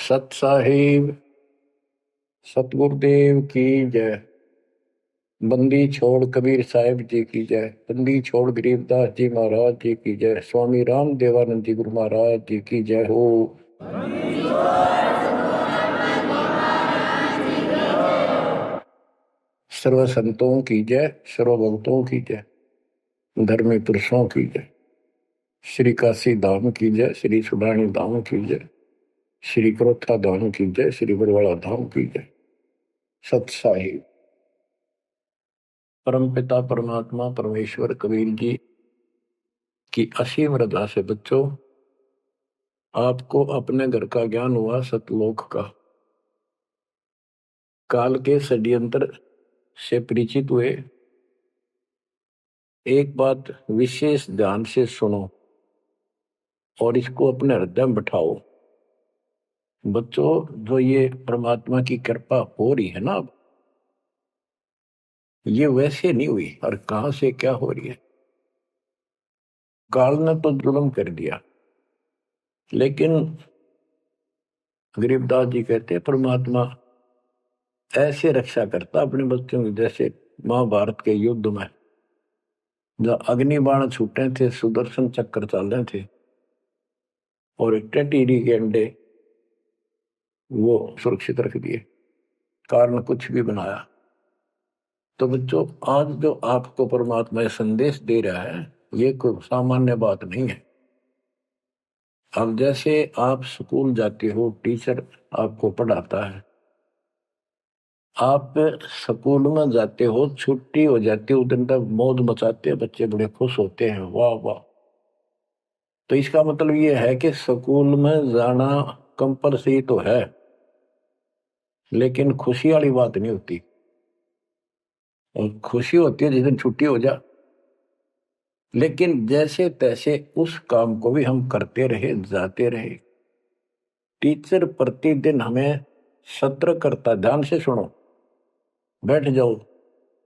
सत साहिब सतगुरुदेव की जय। बंदी छोड़ कबीर साहिब जी की जय। बंदी छोड़ गरीबदास जी महाराज जी की जय। स्वामी राम देवानंद जी गुरु महाराज जी की जय हो। सर्व संतों की जय, सर्व भक्तों की जय, धर्मी पुरुषों की जय। श्री काशी धाम की जय, श्री सुडानी धाम की जय, श्री क्रोथा धाम की जय, श्री बरवाड़ा धाम की जय। सत साहिब परमपिता परमात्मा परमेश्वर कबीर जी की असीम रजा से बच्चों, आपको अपने घर का ज्ञान हुआ सतलोक का। काल के षड्यंत्र से परिचित हुए। एक बात विशेष ध्यान से सुनो और इसको अपने हृदय में बिठाओ। बच्चों, जो ये परमात्मा की कृपा हो रही है ना, अब ये वैसे नहीं हुई और कहां से क्या हो रही है। काल ने तो जुल्म कर दिया, लेकिन गरीबदास जी कहते हैं परमात्मा ऐसे रक्षा करता अपने बच्चों की, जैसे महाभारत के युद्ध में जब अग्निबाण छूटे थे, सुदर्शन चक्र चल रहे थे और एक टेटीरी के अंडे वो सुरक्षित रख दिए, कारण कुछ भी बनाया। तो बच्चों, आज जो आपको परमात्मा संदेश दे रहा है, ये कोई सामान्य बात नहीं है। अब जैसे आप स्कूल जाते हो, टीचर आपको पढ़ाता है, आप स्कूल में जाते हो, छुट्टी हो जाती है, उस दिन तक मौज मचाते हैं, बच्चे बड़े खुश होते हैं, वाह वाह। तो इसका मतलब ये है कि स्कूल में जाना कंपलसरी तो है, लेकिन खुशी वाली बात नहीं होती। और खुशी होती है जिस दिन छुट्टी हो जा। लेकिन जैसे तैसे उस काम को भी हम करते रहे, जाते रहे। टीचर प्रतिदिन हमें सत्र करता, ध्यान से सुनो, बैठ जाओ,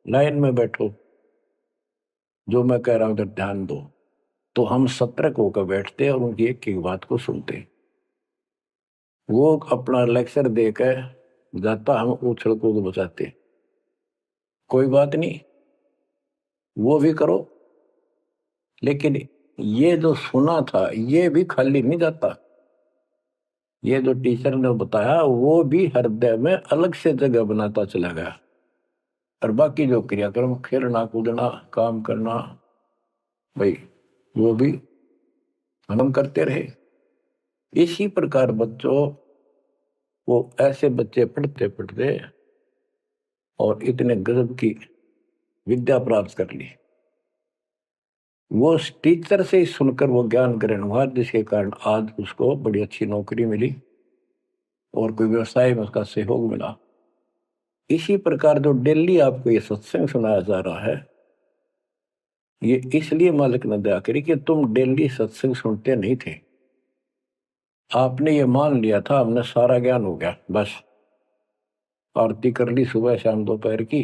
लाइन में बैठो, जो मैं कह रहा हूं उधर ध्यान दो। तो हम सतर्क होकर बैठते और उनकी एक एक बात को सुनते। वो अपना लेक्चर देकर जाता, हम उछल कूद बचाते। कोई बात नहीं, वो भी करो, लेकिन ये जो सुना था ये भी खाली नहीं जाता। ये जो टीचर ने बताया वो भी हृदय में अलग से जगह बनाता चला गया। और बाकी जो क्रियाक्रम, खेलना कूदना, काम करना, भाई वो भी हम करते रहे। इसी प्रकार बच्चों, वो ऐसे बच्चे पढ़ते पढ़ते और इतने गजब की विद्या प्राप्त कर ली। वो टीचर से ही सुनकर वो ज्ञान ग्रहण हुआ, जिसके कारण आज उसको बड़ी अच्छी नौकरी मिली और कोई व्यवसाय में उसका सहयोग मिला। इसी प्रकार जो डेली आपको ये सत्संग सुनाया जा रहा है, ये इसलिए मालिक ने दया करी कि तुम डेली सत्संग सुनते नहीं थे। आपने ये मान लिया था हमने सारा ज्ञान हो गया, बस आरती कर ली सुबह शाम दोपहर की,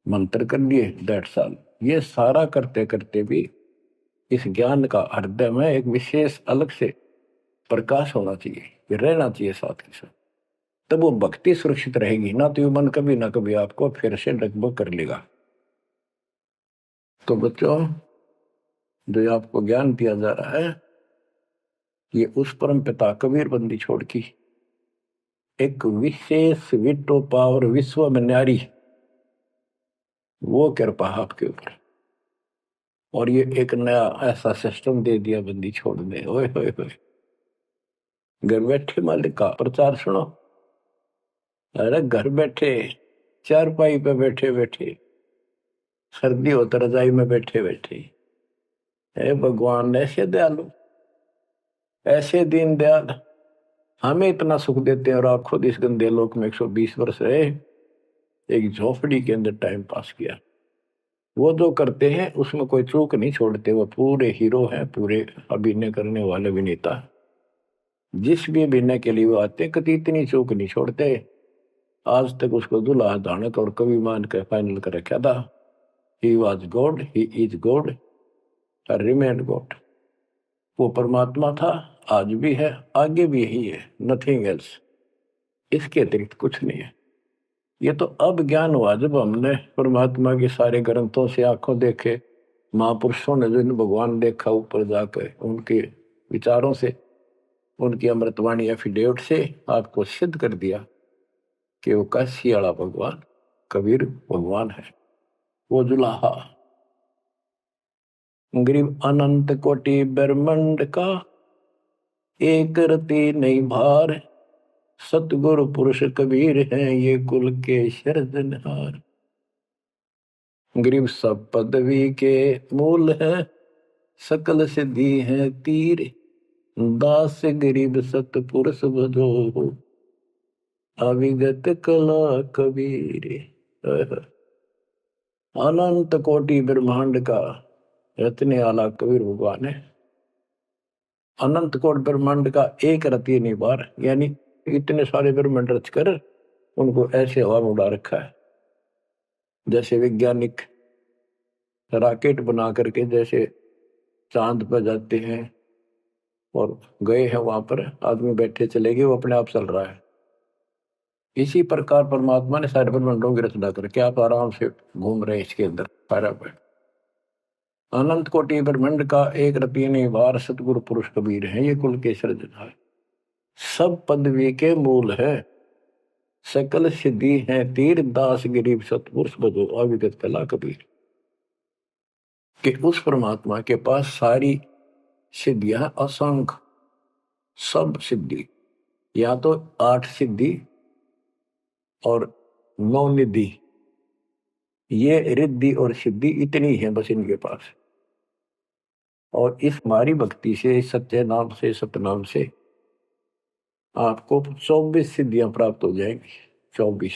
मंत्र कर लिए, दैट्स ऑल। ये सारा करते करते भी इस ज्ञान का हृदय में एक विशेष अलग से प्रकाश होना चाहिए, ये रहना चाहिए साथ के साथ। तब वो भक्ति सुरक्षित रहेगी ना, तो ये मन कभी ना कभी आपको फिर से डगमग कर लेगा। तो बच्चों, जो आपको ज्ञान दिया जा रहा है, ये उस परम पिता कबीर बंदी छोड़ की एक विशेष विटो पावर विश्व में न्यारी, वो कृपा आपके ऊपर। और ये एक नया ऐसा सिस्टम दे दिया बंदी छोड़ने। ओए होए होए, घर बैठे मालिक का प्रचार सुनो। अरे घर बैठे, चारपाई पे बैठे बैठे, सर्दी हो तो रजाई में बैठे बैठे, हे भगवान ऐसे दयालु, ऐसे दीन दयाल, हमें इतना सुख देते हैं और आप खुद इस गंदे लोक में 120 वर्ष रहे, एक झोपड़ी के अंदर टाइम पास किया। वो जो करते हैं उसमें कोई चूक नहीं छोड़ते, वो पूरे हीरो हैं, पूरे अभिनय करने वाले अभिनेता। जिस भी अभिनय के लिए वो आते, कभी इतनी चूक नहीं छोड़ते। आज तक उसको दुल्हा दानक और कवि मान के फाइनल कर रखा था। He was God, he is God, remain God. वो परमात्मा था आज भी है, आगे भी यही है, नथिंग एल्स। इसके अतिरिक्त कुछ नहीं है। ये तो अब ज्ञान हुआ जब हमने परमात्मा के सारे ग्रंथों से आंखों देखे, महापुरुषों ने जिन भगवान देखा ऊपर जाकर, उनके विचारों से, उनकी अमृतवाणी एफिडेविट से आपको सिद्ध कर दिया कि वो काशी वाला भगवान कबीर भगवान है। वो जुलाहा गरीब अनंत कोटि ब्रह्मांड का एक रति नहीं भार, सतगुरु पुरुष कबीर हैं ये कुल के सिरजनहार। गरीब सब पदवी के मूल है, सकल सिद्धि है तीर, दास गरीब सतपुरुष भजो, अविगत कला कबीर। अनंत कोटि ब्रह्मांड का रत्ने वाला कबीर भगवान है। अनंत कोटि ब्रह्मांड का एक रति नहीं बार, यानी इतने सारे ब्रह्मांड रच कर उनको ऐसे हवा में उड़ा रखा है। जैसे वैज्ञानिक रॉकेट बना करके जैसे चांद पर जाते हैं और गए हैं, वहां पर आदमी बैठे चले गए, वो अपने आप चल रहा है। इसी प्रकार परमात्मा ने सारे ब्रह्मांडों की रचना करके आप आराम से घूम रहे हैं इसके अंदर सारा पर। अनंत कोटि ब्रह्मांड का एक रति नहीं बार, सतगुरु पुरुष कबीर है ये कुल के सिरजनहार। सब पदवी के मूल है, सकल सिद्धि है तीर, दास गरीब सतपुरुष भजो, अविगत कला कबीर। कि उस परमात्मा के पास सारी सिद्धियां, असंख्य सब सिद्धि, या तो 8 सिद्धि और 9 निधि, ये रिद्धि और सिद्धि इतनी है बस इनके पास। और इस हमारी भक्ति से, सत्य नाम से, सतनाम से आपको 24 सिद्धियां प्राप्त हो जाएंगी, 24।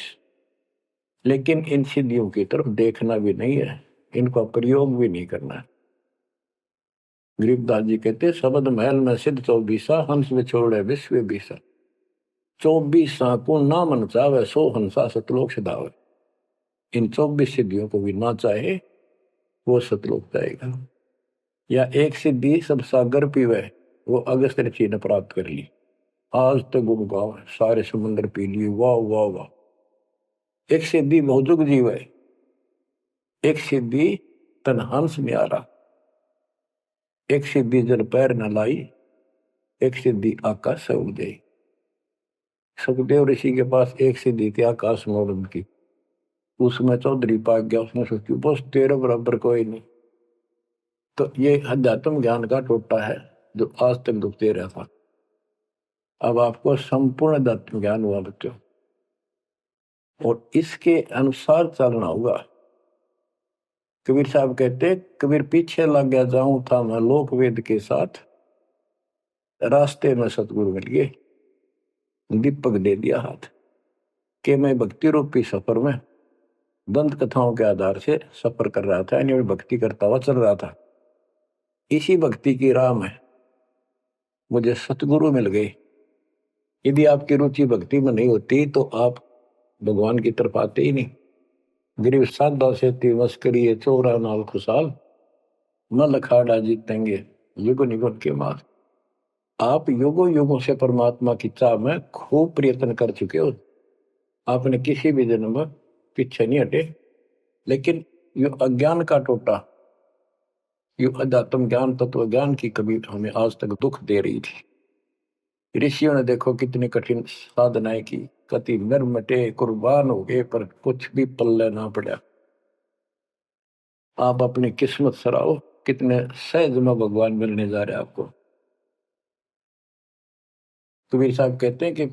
लेकिन इन सिद्धियों की तरफ देखना भी नहीं है, इनका प्रयोग भी नहीं करना है। गरीबदास जी कहते शब्द महल में सिद्ध 24, हंस में छोड़े विश्व बीसा, 24 को ना मन चावे, 100 हंसा सतलोक सदावे। इन 24 सिद्धियों को भी ना चाहे वो सतलोक जाएगा। या एक सिद्धि सब सागर पीवे, वो अगस्त ऋषि ने प्राप्त कर ली, आज तक गुम गाँव सारे समुद्र पी लिए, वाह वाह वाह। एक सिद्धि बहुजुग जीव है, एक सिद्धि तन हंस न्यारा, एक सिद्धि जल पैर न लाई, एक सिद्धि आकाश से उदय। सुखदेव ऋषि के पास एक सिद्धि थी आकाश मोड़न की, उसमें चौधरी पाक गया, उसने सोची बस तेरे बराबर कोई नहीं। तो ये अध्यात्म ज्ञान का टोटा है जो आज तक दुखते रहा था। अब आपको संपूर्ण अध्यात्म ज्ञान हुआ बच्चों, और इसके अनुसार चलना होगा। कबीर साहब कहते, कबीर पीछे लग गया जाऊं था मैं लोक वेद के साथ, रास्ते में सतगुरु मिल गए, दीपक दे दिया हाथ, कि मैं भक्ति रूपी सफर में दंत कथाओं के आधार से सफर कर रहा था, यानी भक्ति करता हुआ चल रहा था। इसी भक्ति की राह में मुझे सतगुरु मिल गए। यदि आपकी रुचि भक्ति में नहीं होती तो आप भगवान की तरफ आते ही नहीं। गरीब साधा से तिवस करिए चोरा नाल खुशाल, न लखाड़ा जीतेंगे युग निगुण के मार। आप युगों युगों से परमात्मा की चाह में खूब प्रयत्न कर चुके हो, आपने किसी भी जन्म में पीछे नहीं हटे। लेकिन यो अज्ञान का टोटा, यो अध्यात्म ज्ञान, तत्व ज्ञान की कभी हमें आज तक दुख दे रही थी। ऋषियों ने देखो कितनी कठिन साधनाएं की, कति मटे कुर्बान हो गए, पर कुछ भी पल्ले ना पड़ा। आप अपनी किस्मत सराहो, कितने सहज में भगवान मिलने जा रहे आपको। कबीर साहब कहते हैं कि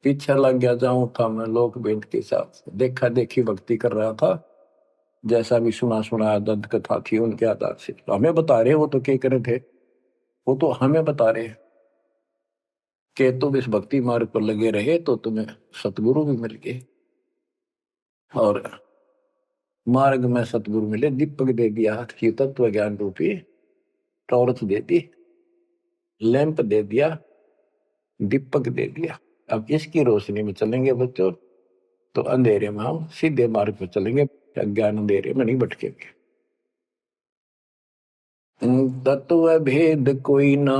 पीछे लग गया जाऊं था मैं लोक वेद के साथ, देखा देखी भक्ति कर रहा था, जैसा भी सुना सुना दंत कथा थी उनके आधार से। तो हमें बता रहे, वो तो क्या करे थे, वो तो हमें बता रहे कि तुम इस भक्ति मार्ग पर लगे रहे तो तुम्हें सतगुरु भी मिल गए। और मार्ग में सतगुरु मिले, दीपक दे दिया हाथ की, तत्व ज्ञान रूपी टॉर्च दे दी, लैंप दे दिया, दीपक दे दिया। अब इसकी रोशनी में चलेंगे बच्चों तो अंधेरे में हम सीधे मार्ग पर चलेंगे, अज्ञान अंधेरे में नहीं भटकेंगे। तत्व भेद कोई ना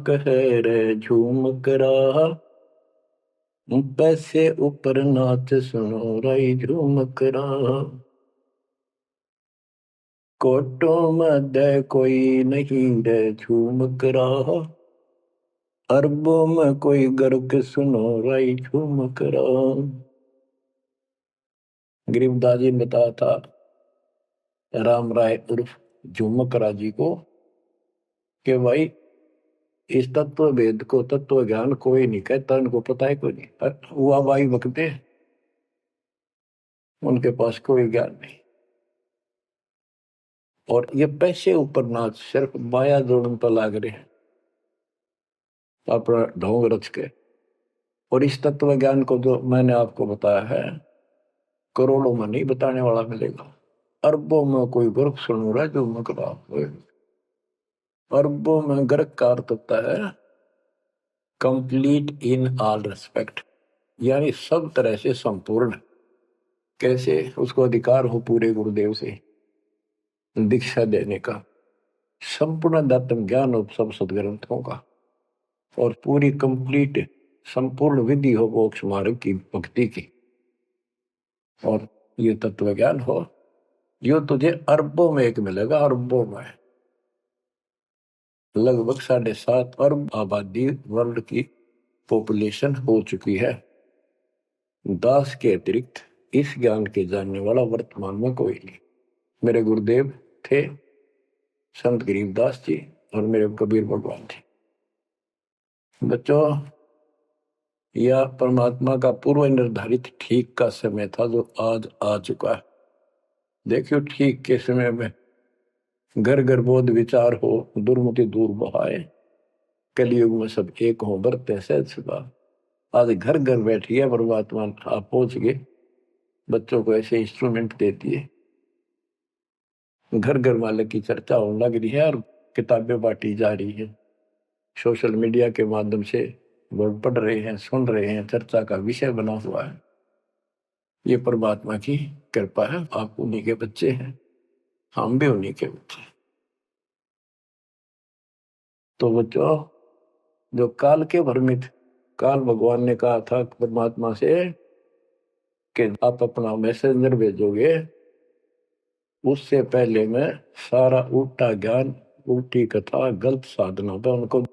कह रे झूम करा, पैसे ऊपर नाच सुनो राई झूम करा। कोटों मध्य कोई नहीं रे झूम करा, अरबों में कोई गर्क सुनो राई झूम करा। गरीबदास जी ने बताया था राम राय उर्फ झूमकरा जी को कि भाई इस तत्व भेद को तत्व ज्ञान कोई नहीं कहता, इनको पता है कोई नहीं, हुआ भाई बकते उनके पास कोई ज्ञान नहीं। और ये पैसे ऊपर नाच सिर्फ माया जोड़न पर लाग रहे हैं अपना ढोंग रच के। और इस तत्व ज्ञान को जो मैंने आपको बताया है करोड़ों में नहीं बताने वाला मिलेगा, अरबों में कोई गर्क सुन रहा है जो मकरा। अरबों में गर्क का अर्थ होता है कंप्लीट इन ऑल रिस्पेक्ट, यानी सब तरह से संपूर्ण। कैसे उसको अधिकार हो पूरे गुरुदेव से दीक्षा देने का, संपूर्ण दातम ज्ञान हो सब सदग्रंथों का, और पूरी कंप्लीट संपूर्ण विधि हो मोक्ष मार्ग की भक्ति की, और ये तत्व ज्ञान हो, यो तुझे अरबों में एक मिलेगा। अरबों में लगभग 7.5 अरब आबादी वर्ल्ड की पॉपुलेशन हो चुकी है। दास के अतिरिक्त इस ज्ञान के जानने वाला वर्तमान में कोई नहीं। मेरे गुरुदेव थे संत गरीबदास जी और मेरे कबीर भगवान थे। बच्चों, यह परमात्मा का पूर्व निर्धारित ठीक का समय था जो आज आ चुका है। देखियो ठीक के समय में घर घर बोध विचार हो, दुर्मति दूर बहाए, कलयुग में सब एक हो बरते सहज सुखा। आज घर घर बैठी है परमात्मा, आप पहुंच गए। बच्चों को ऐसे इंस्ट्रूमेंट देती है, घर घर मालिक की चर्चा होने लग रही है और किताबें बांटी जा रही है। सोशल मीडिया के माध्यम से लोग पढ़ रहे हैं, सुन रहे हैं, चर्चा का विषय बना हुआ है। ये परमात्मा की कृपा है। आप उन्हीं के बच्चे हैं, हम भी उन्हीं के बच्चे। तो बच्चों, जो काल के भ्रमित, काल भगवान ने कहा था परमात्मा से कि आप अपना मैसेंजर भेजोगे, उससे पहले मैं सारा उल्टा ज्ञान, उल्टी कथा, गलत साधनों पर उनको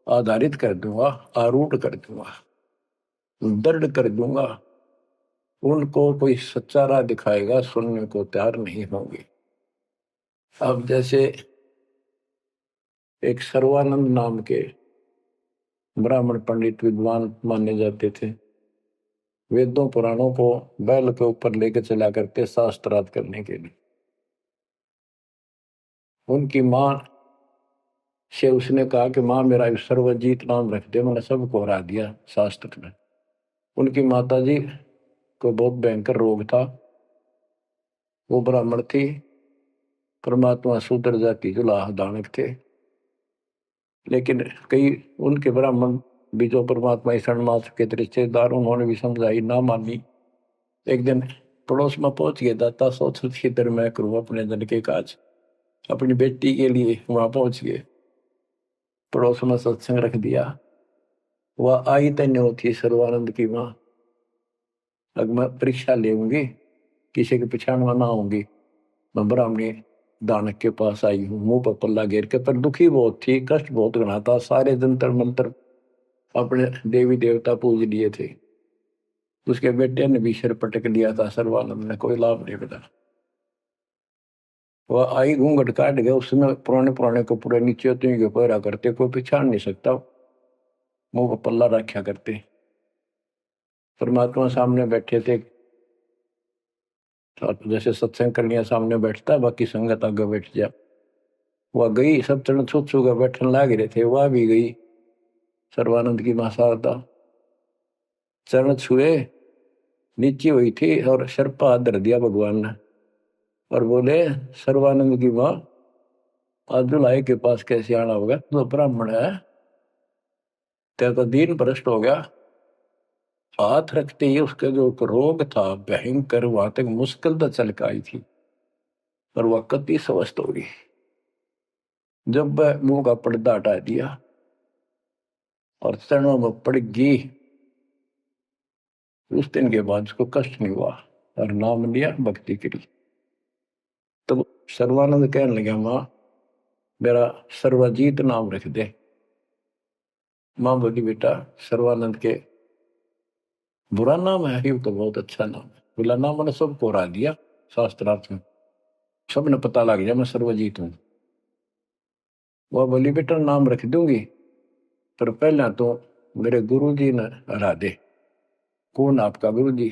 आधारित कर दूंगा, आरूढ़ कर दूंगा, दृढ़ कर दूंगा। उनको कोई सच्चा राह दिखाएगा, सुनने को तैयार नहीं होंगे। अब जैसे एक सर्वानंद नाम के ब्राह्मण पंडित विद्वान माने जाते थे, वेदों पुराणों को बैल के ऊपर लेकर चला करते शास्त्रार्थ करने के लिए। उनकी माँ से उसने कहा कि माँ मेरा सर्वजीत नाम रख दे, मैंने सबको हरा दिया शास्त्र में। उनकी माता जी को बहुत भयंकर रोग था, वो ब्राह्मण थी, परमात्मा शूद्र जाति जुलाह दानक थे। लेकिन कई उनके ब्राह्मण भी जो परमात्मा ईश्वर मास के रिश्तेदार, उन्होंने भी समझाई, ना मानी। एक दिन पड़ोस में पहुंच गए, दाता सोच इधर मैं करूँ अपने धन के काज, अपनी बेटी के लिए वहां पहुंच गए। पड़ोस में सत्संग रख दिया। वह आई तन्य थी सर्वानंद की माँ, अब मैं परीक्षा लेंगी, किसी के पिछाड़ में ना आऊंगी। मैं ब्राह्मणी दानक के पास आई हूँ, मुंह पर पल्ला घेर के, पर दुखी बहुत थी, कष्ट बहुत घना था। सारे जंतर मंत्र अपने देवी देवता पूज लिए थे। उसके बेटे ने भी सिर पटक लिया था, सर्वानंद ने कोई लाभ नहीं मिला। वह आई, घूंघट काट गया, उसमें पुराने पुराने कपड़े नीचे तो पहरा करते, कोई पहचान नहीं सकता, मुंह पर पल्ला रखा करते। परमात्मा सामने बैठे थे, जैसे सत्संग करने सामने बैठता है, बाकी संगत आगे बैठ जा। वह गई, सब चरण छू छू कर बैठने लग रहे थे, वह भी गई। सर्वानंद की मां शारदा चरण छुए, नीचे हुई थी और सिर पर हाथ धर दिया भगवान ने और बोले, सर्वानंद की मां, आज दुल्हाई के पास कैसे आना होगा, तो ब्राह्मण है, तेरा तो दीन भ्रष्ट हो गया। हाथ रखते ही उसका जो रोग था भयंकर, वहां तक मुश्किल तो चल के आई थी, पर वह कति स्वस्थ हो गई। जब वह मुंह का पर्दा हटा दिया और चरणों में पड़ गई, उस दिन के बाद उसको कष्ट नहीं हुआ और नाम लिया, भक्ति करी। तब सर्वानंद कहने लगा, माँ मेरा सर्वजीत नाम रख दे। माँ बोली, बेटा सर्वानंद के बुरा नाम है, ये तो बहुत अच्छा नाम है। बोला, नाम मैंने सबको हरा दिया शास्त्रार्थ में, सबने पता लग गया मैं सर्वजीत हूं। वह बोली, बेटा नाम रख दूंगी, पर पहले तो मेरे गुरु जी ने हरा दे। कौन आपका गुरु जी?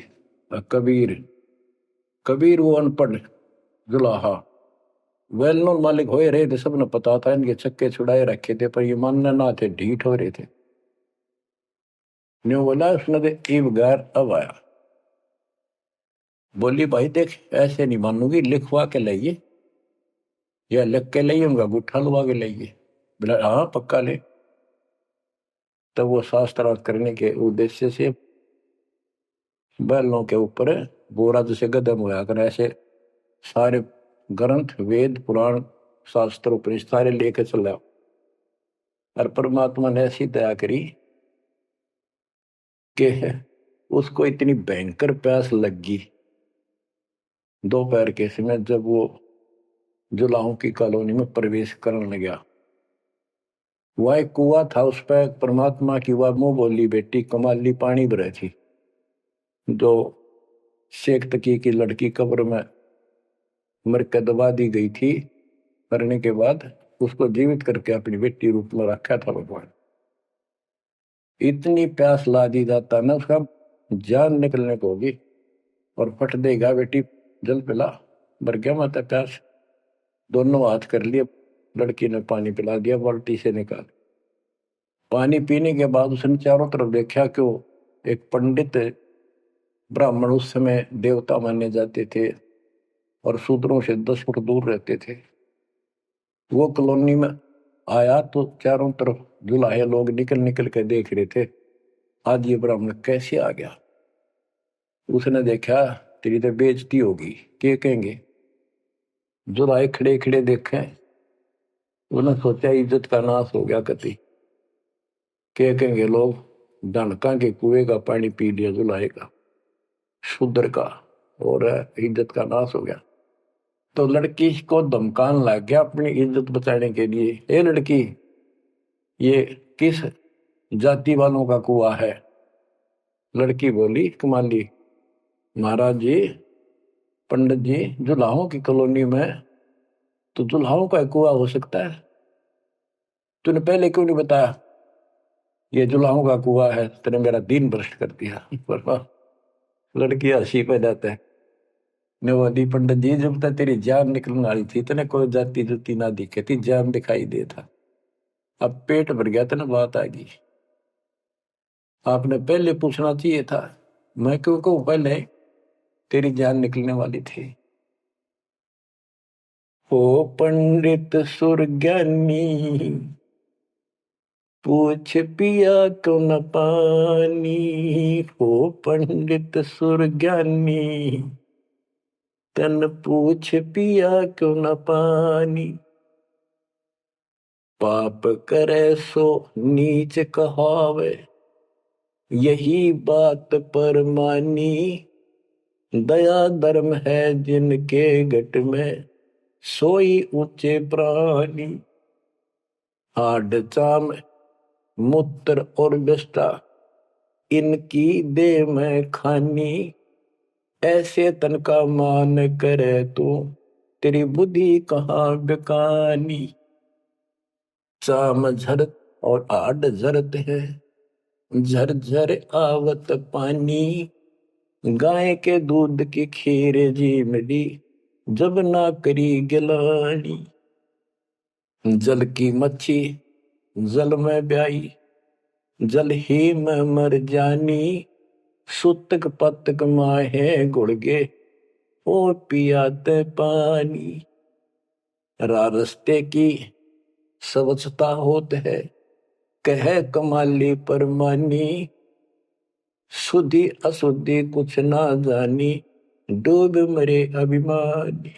कबीर। कबीर वो अनपढ़ जुलाहा, वेल नोन मालिक हो रहे थे, सबने पता था, इनके चक्के छुड़ाए रखे थे, पर ये मानने ना थे, ढीठ हो रहे थे। न्यू बोला उसने तो ईब गैर अब आया। बोली, भाई देख ऐसे नहीं मानूंगी, लिखवा के लाइए, या लिख के लाइए, उनका गुट्ठा लुवा के लाइए। बोला, हाँ पक्का ले। तब वो शास्त्रार्थ करने के उद्देश्य से बैलों के ऊपर बोरा जैसे गदम होया कर, ऐसे सारे ग्रंथ वेद पुराण शास्त्र उपनिषद सारे लेके चला। और परमात्मा ने ऐसी दया करी कि उसको इतनी भयंकर प्यास लगी दोपहर के समय, जब वो जुलाहों की कॉलोनी में प्रवेश करने लगा। वह एक कुआ था, उस पर परमात्मा की वह मुंह बोली बेटी कमाली पानी भरे थी, जो शेख तकी की लड़की कब्र में मर के दबा दी गई थी। करने के बाद उसको जीवित करके अपनी बेटी रूप में रखा था भगवान। इतनी प्यास ला दी जाता ना, उसका जान निकलने को होगी और फट देगा, बेटी जल पिला। मर गया माता प्यास। दोनों हाथ कर लिए, लड़की ने पानी पिला दिया बाल्टी से निकाल। पानी पीने के बाद उसने चारों तरफ देखा कि वो एक पंडित ब्राह्मण, उस समय देवता माने जाते थे और शूद्रों से 10 फुट दूर रहते थे, वो कॉलोनी में आया। तो चारों तरफ जुलाहे लोग निकल निकल के देख रहे थे, आज ये ब्राह्मण कैसे आ गया। उसने देखा, तेरी तो बेइज्जती होगी, क्या कहेंगे। जुलाहे खड़े खड़े देखे, उन्होंने सोचा इज्जत का नाश हो गया कति, क्या कहेंगे लोग। डनका के कुएं का पानी पी लिया जुलाहे का, शूद्र का, और इज्जत का नाश हो गया। तो लड़की को धमकाने लग गया अपनी इज्जत बचाने के लिए, ए लड़की ये किस जाति वालों का कुआ है? लड़की बोली, कमाली महाराज जी, पंडित जी, जुलाहों की कॉलोनी में तो जुलाहों का कुआ हो सकता है, तूने पहले क्यों नहीं बताया ये जुलाहों का कुआ है? तेने मेरा दिन भ्रष्ट कर दिया। लड़की हंसी पे जाता है, नवादी पंडित जी, जब तक तेरी जान निकलने वाली थी तेने कोई जाति जुती ना दिखे थी, जान दिखाई दे था। अब पेट भर गया तेने बात आ गई। आपने पहले पूछना चाहिए था, मैं क्यों कहूं पहले, तेरी जान निकलने वाली थी। ओ पंडित सुरज्ञानी, पूछ पिया क्यों न पानी। ओ पंडित सुरज्ञानी, तन पूछ पिया क्यों न पानी। पाप करे सो नीच कहावे, यही बात पर मानी। दया धर्म है जिनके घट में, सोई ऊंचे प्राणी। हाड चाम मूत्र और विष्ठा, इनकी दे में खानी। ऐसे तन का मान करे तू, तेरी बुद्धि कहाँ बेकानी। चाम झरत और आड झरत है, झरझर आवत पानी। गाय के दूध की खीर जी मिली, जब ना करी गिलानी। जल की मच्छी जल में ब्याई, जल ही में मर जानी। सुतक पतक माहे गुड़गे, और पियाते पानी। रास्ते की स्वच्छता होत है, कह कमाली परमानी। शुद्धि अशुद्धि कुछ ना जानी, डूब मरे अभिमानी।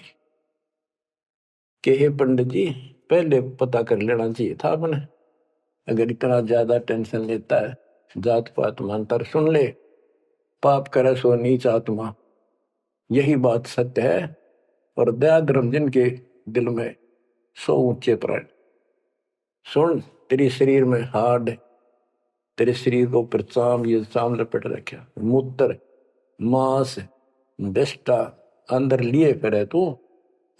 के पंडित जी, पहले पता कर लेना चाहिए था अपने। अगर इतना ज्यादा टेंशन लेता है, जात पात मानता, सुन ले, पाप करे सो नीच आत्मा, यही बात सत्य है। और दया धर्म जिनके दिल में सो ऊंचे प्राण। सुन, तेरे शरीर में हाड, तेरे शरीर को ऊपर चाम, ये चाम लपेट रखा, मूत्र मांस बिष्टा अंदर लिए फिरे तू,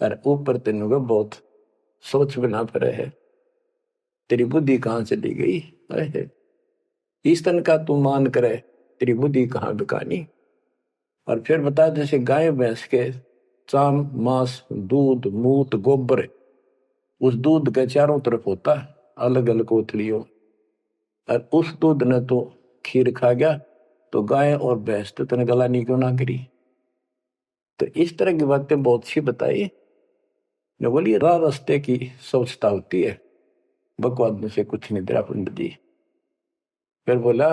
और ऊपर तेन को बहुत सोच बिना फिरे है। तेरी बुद्धि कहाँ चली गई है? इस तन का तू मान करे, तेरी बुद्धि कहाँ बिकानी। और फिर बता, जैसे गाय भैंस के चाम मांस दूध मूत गोबर, उस दूध के चारों तरफ होता है अलग अलग कोथलियों, और उस दूध ने तो खीर खा गया, तो गाय और भैंस तो तने गलानी क्यों ना करी। तो इस तरह की बातें बहुत सी बताई। जो बोली राह रास्ते की सोचता होती है, बकवाद में से कुछ नहीं तेरा पंडित जी। फिर बोला,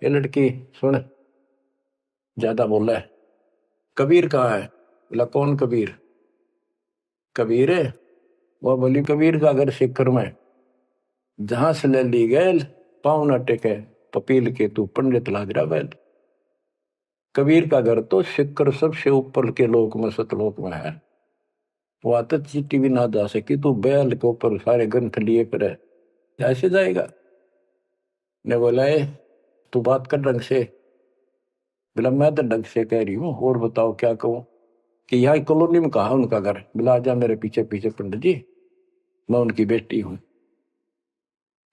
ये लड़की सुन, ज्यादा बोला है, कबीर कहाँ है? बोला, कौन कबीर? कबीर है? वह बोली, कबीर का घर सिक्कर में, जहां से ले ली गए पाँव न टेके पपील के तू पंडित लाग रहा बैल। कबीर का घर तो सिक्कर सबसे ऊपर के लोक में सतलोक में है, वहां तक चीटी भी ना जा सकी, तू बैल के ऊपर सारे ग्रंथ लिए फिर ऐसे जाएगा। ने बोला, तू बात कर ढंग से। बोला, मैं तो ढंग से कह रही हूँ, और बताओ क्या कहूँ। कि यहाँ कॉलोनी में कहा उनका घर? बोला, जा मेरे पीछे पीछे पंडित जी, मैं उनकी बेटी हूँ।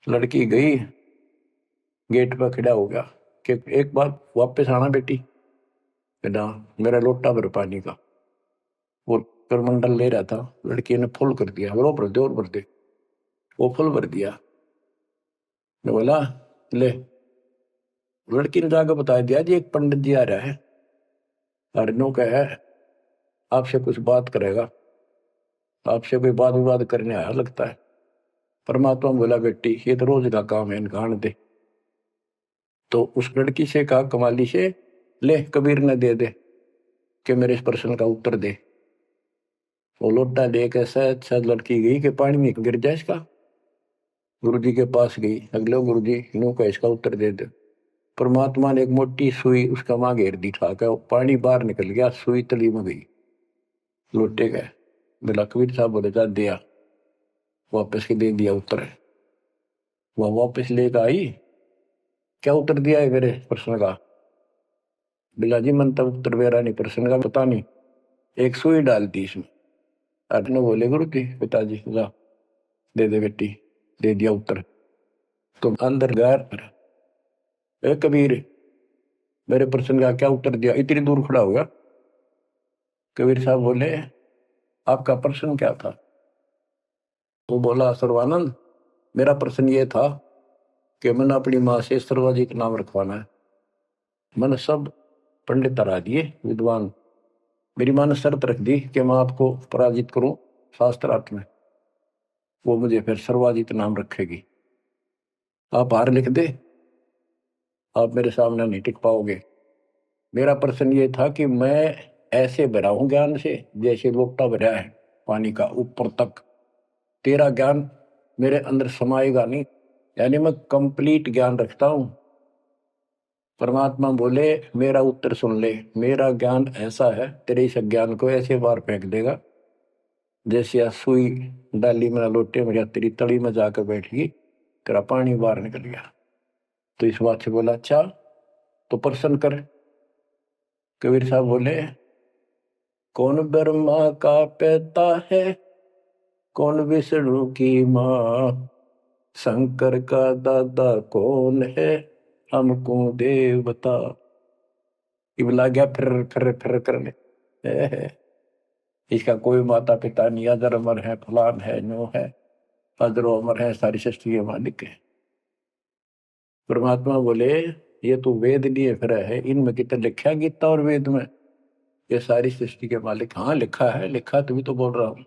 लड़की गई, गेट पर खड़ा हो गया कि एक बार वापस आना बेटी। बेटा, मेरा लोटा भर पानी का। वो करमंडल ले रहा था, लड़की ने फुल कर दिया, और भर दे और भर दे। वो फुल भर दिया। ने बोला, ले। लड़की ने जाकर बता दिया, जी एक पंडित जी आ रहा है, और नो कहे आपसे कुछ बात करेगा, आपसे कोई बात विवाद करने आया लगता है। परमात्मा बोला, बेटी ये तो रोज का काम है, इनका आने दे। तो उस लड़की से कहा, कमाली से, ले कबीर ने दे दे कि मेरे इस प्रश्न का उत्तर दे। वो लोटा लेकर शायद लड़की गई कि पानी में गिर जाए इसका। गुरु जी के पास गई, अगले गुरु जी नो का इसका उत्तर दे दे। परमात्मा ने एक मोटी सुई उसका मां घेर दी, ठाकर पानी बाहर निकल गया, सुई तली में गई, लोटे गए। बोला, कबीर साहब बोले, जा दिया, वापस के दे दिया उत्तर। वह वापस लेकर आई, क्या उत्तर दिया है मेरे प्रश्न का? बिला जी मन तब उत्तर मेरा नहीं, प्रश्न का पता नहीं, एक सुई डाल दी इसमें। अर्जुन बोले, गुरु जी पिताजी जा दे दे बेटी, दे दिया उत्तर। तो अंदर गैर, ए कबीर मेरे प्रश्न का क्या उत्तर दिया? इतनी दूर खड़ा होगा। कबीर साहब बोले, आपका प्रश्न क्या था? तो बोला, सर्वानंद मेरा प्रश्न ये था कि मैंने अपनी माँ से सर्वाधिक नाम रखवाना है। मैंने सब पंडित तरा दिए विद्वान, मेरी माँ ने शर्त रख दी कि मैं आपको पराजित करूं शास्त्रार्थ में, वो मुझे फिर सर्वाधिक नाम रखेगी। आप हार लिख दे, आप मेरे सामने नहीं टिक पाओगे। मेरा प्रश्न ये था कि मैं ऐसे भरा हूं ज्ञान से जैसे लोटा भरा है पानी का ऊपर तक, तेरा ज्ञान मेरे अंदर समाएगा नहीं, यानी मैं कंप्लीट ज्ञान रखता हूं। परमात्मा बोले, मेरा उत्तर सुन ले, मेरा ज्ञान ऐसा है तेरे इस ज्ञान को ऐसे बार फेंक देगा जैसे या सुई डाली में लोटे में या तेरी तली में जाकर बैठ गई, तेरा पानी बाहर निकल गया। तो इस बात से बोला, अच्छा तो प्रश्न कर। कबीर साहब बोले, कौन ब्रह्मा का पिता है, कौन विष्णु की माँ, शंकर का दादा कौन है, हमको देव बता। इबला गया फिर करने, इसका कोई माता पिता नहीं, अजर अमर है, फलान है, नो है, अजरो अमर है, सारी सृष्टि के मालिक है। परमात्मा बोले, ये तो वेद लिए फिर है, इनमें कितना लिखा गीता और वेद में ये सारी सृष्टि के मालिक? हाँ लिखा है, लिखा तभी तो बोल रहा हूं।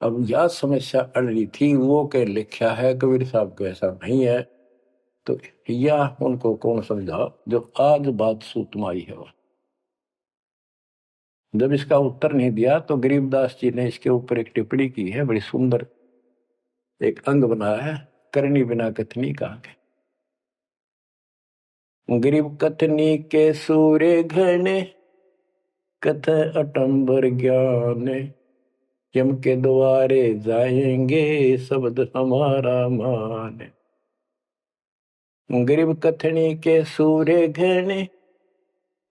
अब यह समस्या अड़ रही थी, वो के लिखा है कबीर साहब को ऐसा नहीं है, तो यह उनको कौन समझा जो आज बात सूतम आई है। जब इसका उत्तर नहीं दिया तो गरीबदास जी ने इसके ऊपर एक टिप्पणी की है बड़ी सुंदर, एक अंग बनाया है, करनी बिना कथनी कहाँ के। गरीब कथनी के सूर्य घने, कथ अटंबर ज्ञान, यम के द्वारे जाएंगे शब्द हमारा मान। गरीब कथनी के सूर्य घने,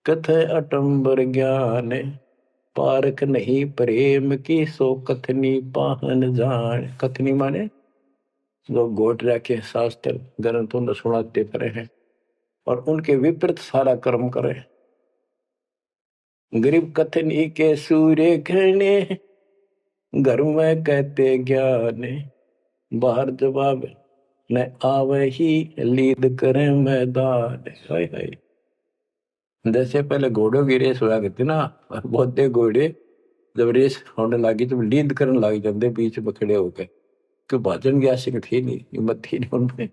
कथ अटंबर ज्ञान, पारख नहीं प्रेम की सो कथनी पाहन जान। कथनी माने जो गोट रखे शास्त्र ग्रंथों ने सुनाते पड़े हैं और उनके विपरीत सारा कर्म करे। गरीब कथनी के सूर्य घने, घर में कहते ज्ञान, बाहर जवाब न आवे ही लीद करे मैदान। हाय हाय। जैसे पहले घोड़ों की रेस हुआ करती ना, और बहुत घोड़े जब रेस होने लगी तो लीद करने लग जाते बीच में खड़े होकर, क्यों भाजन की आशिक थी नहीं, हिम्मत थी नहीं उनमें।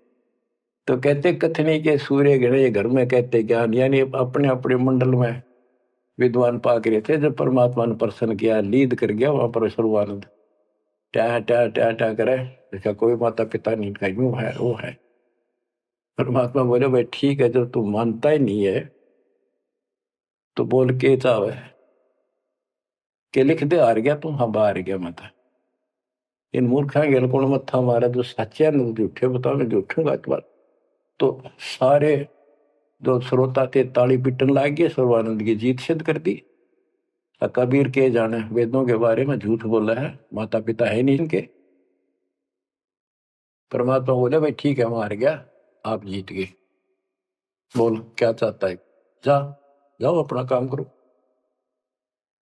तो कहते कथनी के सूर्य घने, घर में कहते ज्ञान, यानी अपने अपने मंडल में विद्वान पाक रहे थे। जब परमात्मा ने प्रसन्न किया, लीद कर गया वहां पर सर्वानंद ट्या ट्या ट्या ट्या करे, देखा कोई माता पिता नहीं, का यूं है वो है। परमात्मा बोले भाई ठीक है, जब तू मानता ही नहीं है तो बोल के चाहे के लिख दे, हार गया तू, हाँ बाहर गया मत। इन मूर्खा गेल कौन मत्था मारा, जो सच्चे न झूठे बताओ, मैं झूठूंगा इस बार। तो सारे जो श्रोता थे ताली पीटन लाग गए, सर्वानंद की जीत सिद्ध कर दी। कबीर के जाने वेदों के बारे में झूठ बोला है, माता पिता है नहीं इनके। परमात्मा बोले भाई ठीक है, हम हार गया, आप जीत गए, बोल क्या चाहता है, जा जाओ अपना काम करो।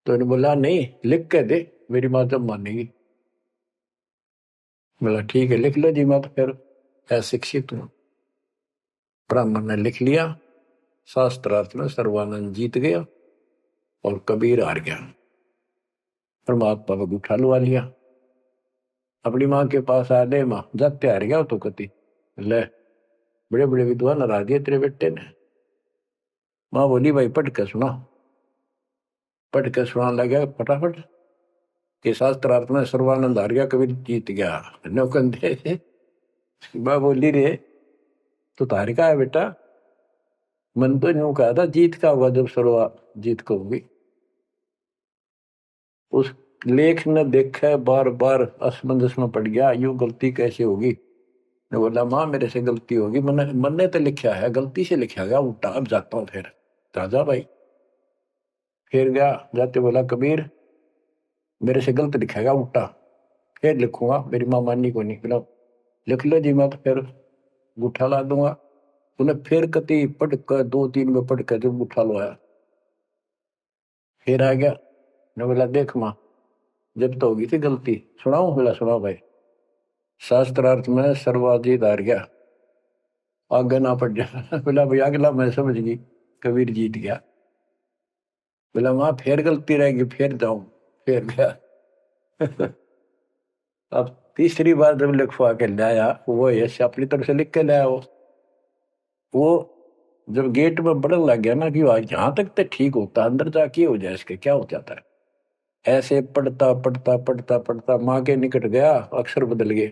तो इन्होंने बोला नहीं, लिख के दे, मेरी माँ जब मानेगी। बोला ठीक है लिख लो जी, मैं तो फिर अशिक्षित हूं। ब्राह्मण ने लिख लिया, शास्त्रार्थ में सर्वानंद जीत गया और कबीर हार गया। परमात्मा को उठा लुआ लिया, अपनी माँ के पास आ गए, माँ जाते हार गया तो कति ले, बड़े बड़े विद्वान हरा दिए तेरे बेटे ने। माँ बोली भाई पढ़ के सुना। पढ़ के सुनाने लगा फटाफट कि शास्त्रार्थ में सर्वानंद हार गया, कबीर जीत गया। नौकंदे माँ बोली रे तो तार का है बेटा, मन तो यूं कहा था जीत का होगा जब सर्वा जीत को होगी। उस लेख ने देखा, बार बार असमंजस में पड़ गया, यूं गलती कैसे होगी। मैं बोला माँ मेरे से गलती होगी, मन ने तो लिखा है, गलती से लिखा गया उल्टा, अब जाता हूँ फिर। राजा भाई फिर गया, जाते बोला कबीर मेरे से गलत लिखेगा उल्टा, फिर लिखूंगा, मेरी माँ माननी को नहीं। बोला लिख लो जी, मैं तो फिर गुठा ला दूंगा। उन्हें फिर कति पढ़ कर 2-3 में पढ़ कर जब गुठा लो आया, फिर आ गया। ने बोला देख माँ जब तो होगी थी गलती, सुनाऊ। बोला सुनाओ भाई। शास्त्रार्थ में सर्वाधिक हार गया, आगे ना पड़ जा। बोला भाई अगला मैं समझ गई, कबीर जीत गया। बोला माँ फिर गलती रहेगी, फिर जाऊं, फिर गया। अब तीसरी बार जब लिखवा के लाया, वो यश अपनी तरफ से लिख के लाया। वो जब गेट में बढ़ने लग गया ना कि यहां तक तो ठीक होता, अंदर जाके हो जाए इसके क्या हो जाता है। ऐसे पढ़ता पढ़ता पढ़ता पढ़ता माँ के निकट गया, अक्षर बदल गए,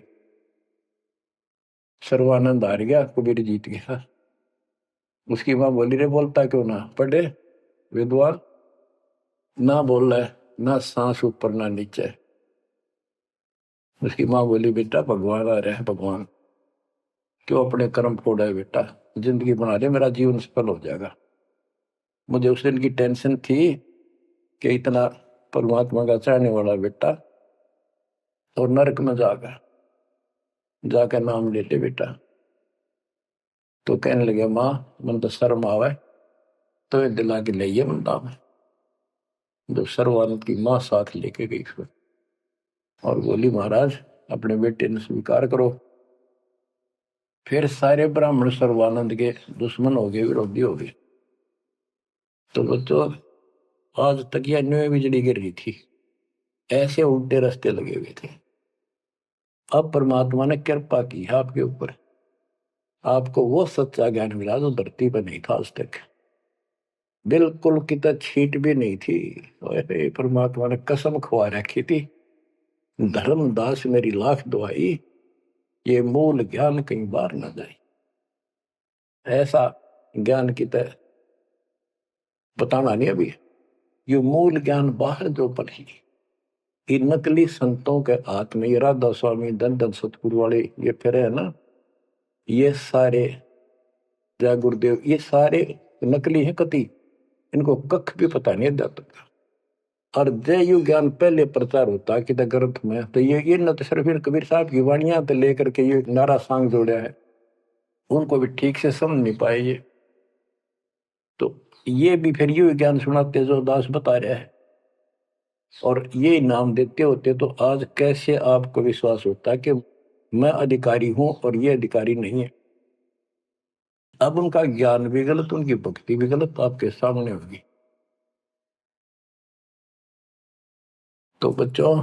सर्वानंद हार गया, कबीर जीत गया। उसकी माँ बोली रे बोलता क्यों ना, पढ़े विद्वान ना बोल रहा है, ना सांस ऊपर ना नीचे। उसकी माँ बोली बेटा भगवान आ रहा है, भगवान क्यों अपने कर्म फोड़ा है बेटा, जिंदगी बना ले, मेरा जीवन सफल हो जाएगा। मुझे उस दिन की टेंशन थी कि इतना परमात्मा का चाहने वाला बेटा और नरक में जाकर नाम लेते बेटा। तो कहने लगे माँ मन तो शर्म आवे, तो दिला के ले बंदा में। जब सर्वानंद की माँ साथ लेके गई फिर और बोली महाराज अपने बेटे ने स्वीकार करो। फिर सारे ब्राह्मण सर्वानंद के दुश्मन हो गए, विरोधी हो गए। तो बच्चों आज तक यह न्यू बिजली गिर रही थी, ऐसे उल्टे रास्ते लगे हुए थे। अब परमात्मा ने कृपा की आपके ऊपर, आपको वो सच्चा ज्ञान मिला जो धरती पर नहीं था आज तक, बिल्कुल कितना छीट भी नहीं थी। परमात्मा ने कसम खुआ रखी थी, धर्मदास मेरी लाख दुआई, ये मूल ज्ञान कहीं बाहर न जाए। ऐसा ज्ञान की तरह बताना नहीं अभी। ये मूल ज्ञान बाहर जो पड़ी, ये नकली संतों के हाथ में, ये राधा स्वामी धन धन सतगुरु वाले ये फिर है ना, ये सारे जय गुरुदेव, ये सारे नकली हैं कति, इनको कख भी पता नहीं जाता। और जय यु ज्ञान पहले प्रचार होता कि ग्रंथ में, तो ये न तो सिर्फ कबीर साहब की वाणियां तो लेकर के ये नारा सांग जोड़ा है, उनको भी ठीक से समझ नहीं पाए ये। तो ये भी फिर यू ज्ञान सुनाते जो दास बता रहा है, और ये नाम देते होते, तो आज कैसे आपको विश्वास होता कि मैं अधिकारी हूं और ये अधिकारी नहीं है। अब उनका ज्ञान भी गलत, उनकी भक्ति भी गलत आपके सामने होगी। तो बच्चों,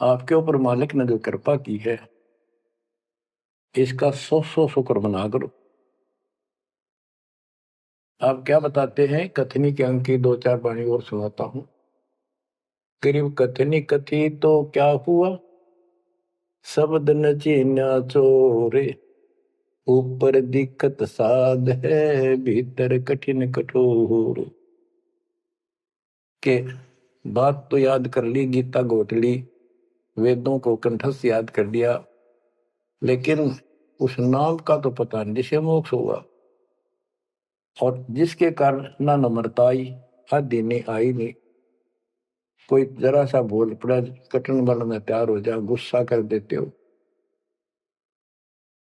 आपके ऊपर मालिक ने जो कृपा की है, इसका 100 शुक्र मना करो। आप क्या बताते हैं, कथनी के अंक की 2-4 वाणी और सुनाता हूं। करीब कथनी कथी तो क्या हुआ, शब्द न चीन्या चोरे, ऊपर दिक्कत साध है, भीतर कठिन कठोर। के बात तो याद कर ली, गीता घोट ली, वेदों को कंठस्थ याद कर लिया, लेकिन उस नाम का तो पता नहीं जिसे मोक्ष होगा, और जिसके कारण ना नम्रता आई, आदि नहीं आई नहीं। कोई जरा सा बोल पड़ा, कटन वाला तैयार हो जा, गुस्सा कर देते हो।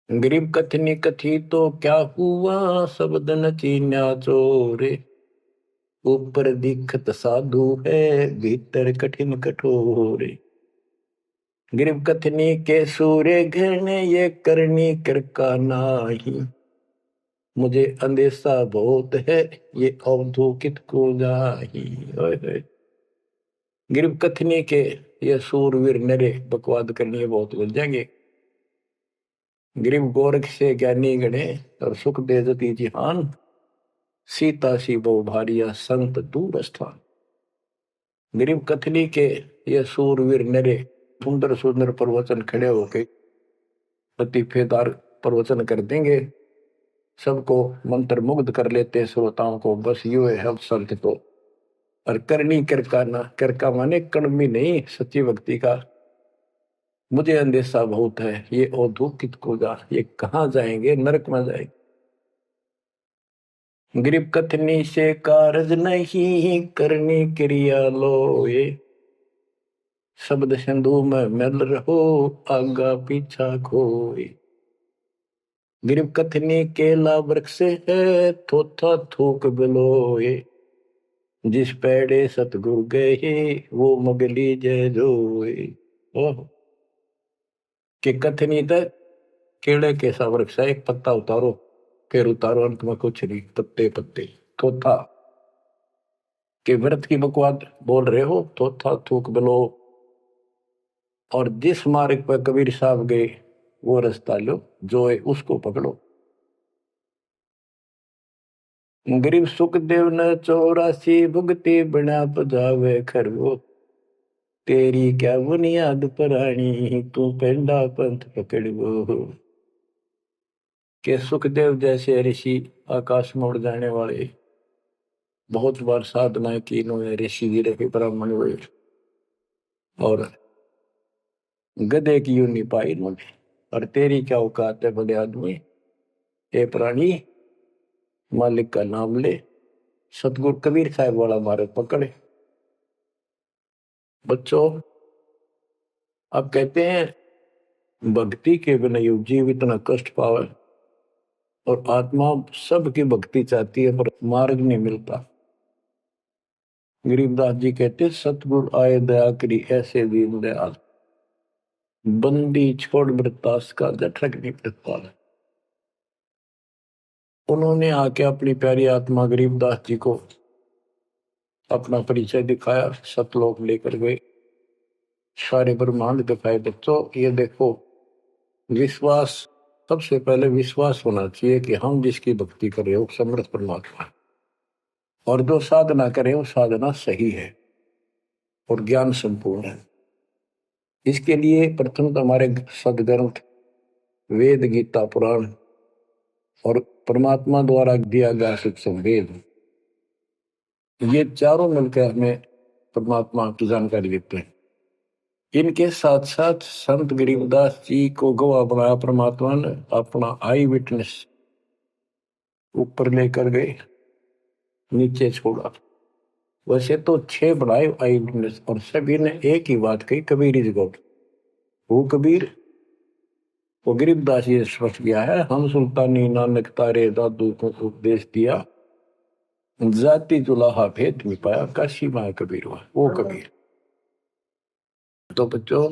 गरीब कथनी कथी तो क्या हुआ, शब्द न चीन्या चोरे, ऊपर दिखत साधु है, भीतर कठिन कठोर। गरीब कथनी के सूर्य घृण, ये करनी कर का नाही, मुझे अंदेशा बहुत है, ये अवधूकित को जाही। गरीब कथनी के ये सूरवीर नरे बकवाद करनी बहुत बन जाएंगे। गरीब गोरख से ज्ञानी गणे, और सुख दे जती जिहान, सीता सी बहु भारिया, संत दूर स्थान। गरीब कथनी के ये सूरवीर नरे सुंदर सुंदर प्रवचन खड़े होके लतीफेदार प्रवचन कर देंगे, सबको मंत्र मुग्ध कर लेते हैं श्रोताओं को, बस यू है हम संत तो। और करनी करका ना, करका माने कड़मी नहीं, सच्ची भक्ति का मुझे अंदेशा बहुत है, ये औधोकित को जा, ये कहाँ जाएंगे, नरक में जाएंगे। गरीब कथनी से कारज नहीं, करनी क्रिया लो ये, शब्द सिंधु में मिल रहो, आगा पीछा खोए। गरीब कथनी केला वृक्ष है, थोथा थूक बिलोए, जिस पेड़े सतगुरु गए, वो मगली जय जोए। ओह, कि कथनी तक केड़े के सा वृक्ष है, एक पत्ता उतारो फिर उतारो, अंत में कुछ नहीं, पत्ते पत्ते। थोथा के व्रत की बकवाद बोल रहे हो, थोथा थूक बिलो, और जिस मार्ग पर कबीर साहब गए वो रास्ता लो, जो है उसको पकड़ो। गरीब सुखदेव न 84 भुगती बना पजावे खरगो, तेरी क्या बुनियाद परानी, तू पेंडा पंथ पकड़ो। के सुखदेव जैसे ऋषि आकाश में उड़ जाने वाले, बहुत बार साधना की इन्होंने, ऋषि जी रहे, ब्राह्मण हुए, और गधे की यूं नहीं पाई इन्होंने। और तेरी क्या औकात है बड़े आदमी, ए प्राणी, मालिक का नाम ले। सतगुरु कबीर साहब वाला मार्ग पकड़े। बच्चों, अब कहते हैं भक्ति के बिना ये जीव इतना कष्ट पावे, और आत्मा सबकी भक्ति चाहती है पर मार्ग नहीं मिलता। गरीबदास जी कहते सतगुरु आए दया करी, ऐसे दीन दयाल, बंदी छोड़ मृतास का जठरक नहीं प्रतिपाल। उन्होंने आके अपनी प्यारी आत्मा गरीबदास जी को अपना परिचय दिखाया, सतलोक लेकर गए, सारे ब्रह्मांड दिखाए। बच्चों ये देखो, विश्वास, सबसे पहले विश्वास होना चाहिए कि हम जिसकी भक्ति कर रहे हो समर्थ परमात्मा, और जो साधना करे वो साधना सही है और ज्ञान संपूर्ण है। इसके लिए प्रथम तो हमारे सदग्रंथ वेद, गीता, पुराण और परमात्मा द्वारा दिया गया शिक्षण वेद, ये चारों मिलकर हमें परमात्मा की जानकारी देते हैं। इनके साथ साथ संत गरीबदास जी को गवाह बनाया परमात्मा ने, अपना आई विटनेस ऊपर लेकर गए, नीचे छोड़ा। वैसे तो 6 बनाए आई विटनेस, और सभी ने एक ही बात कही, कबीर इज गॉड। वो कबीर, वो गरीबदास जी स्पष्ट किया है, हम सुल्तानी नानक तारे दादू को उपदेश दिया, जाति जुलाहा भेद मिटाया, काशी माँ कबीर हुआ, वो कबीर। तो बच्चों,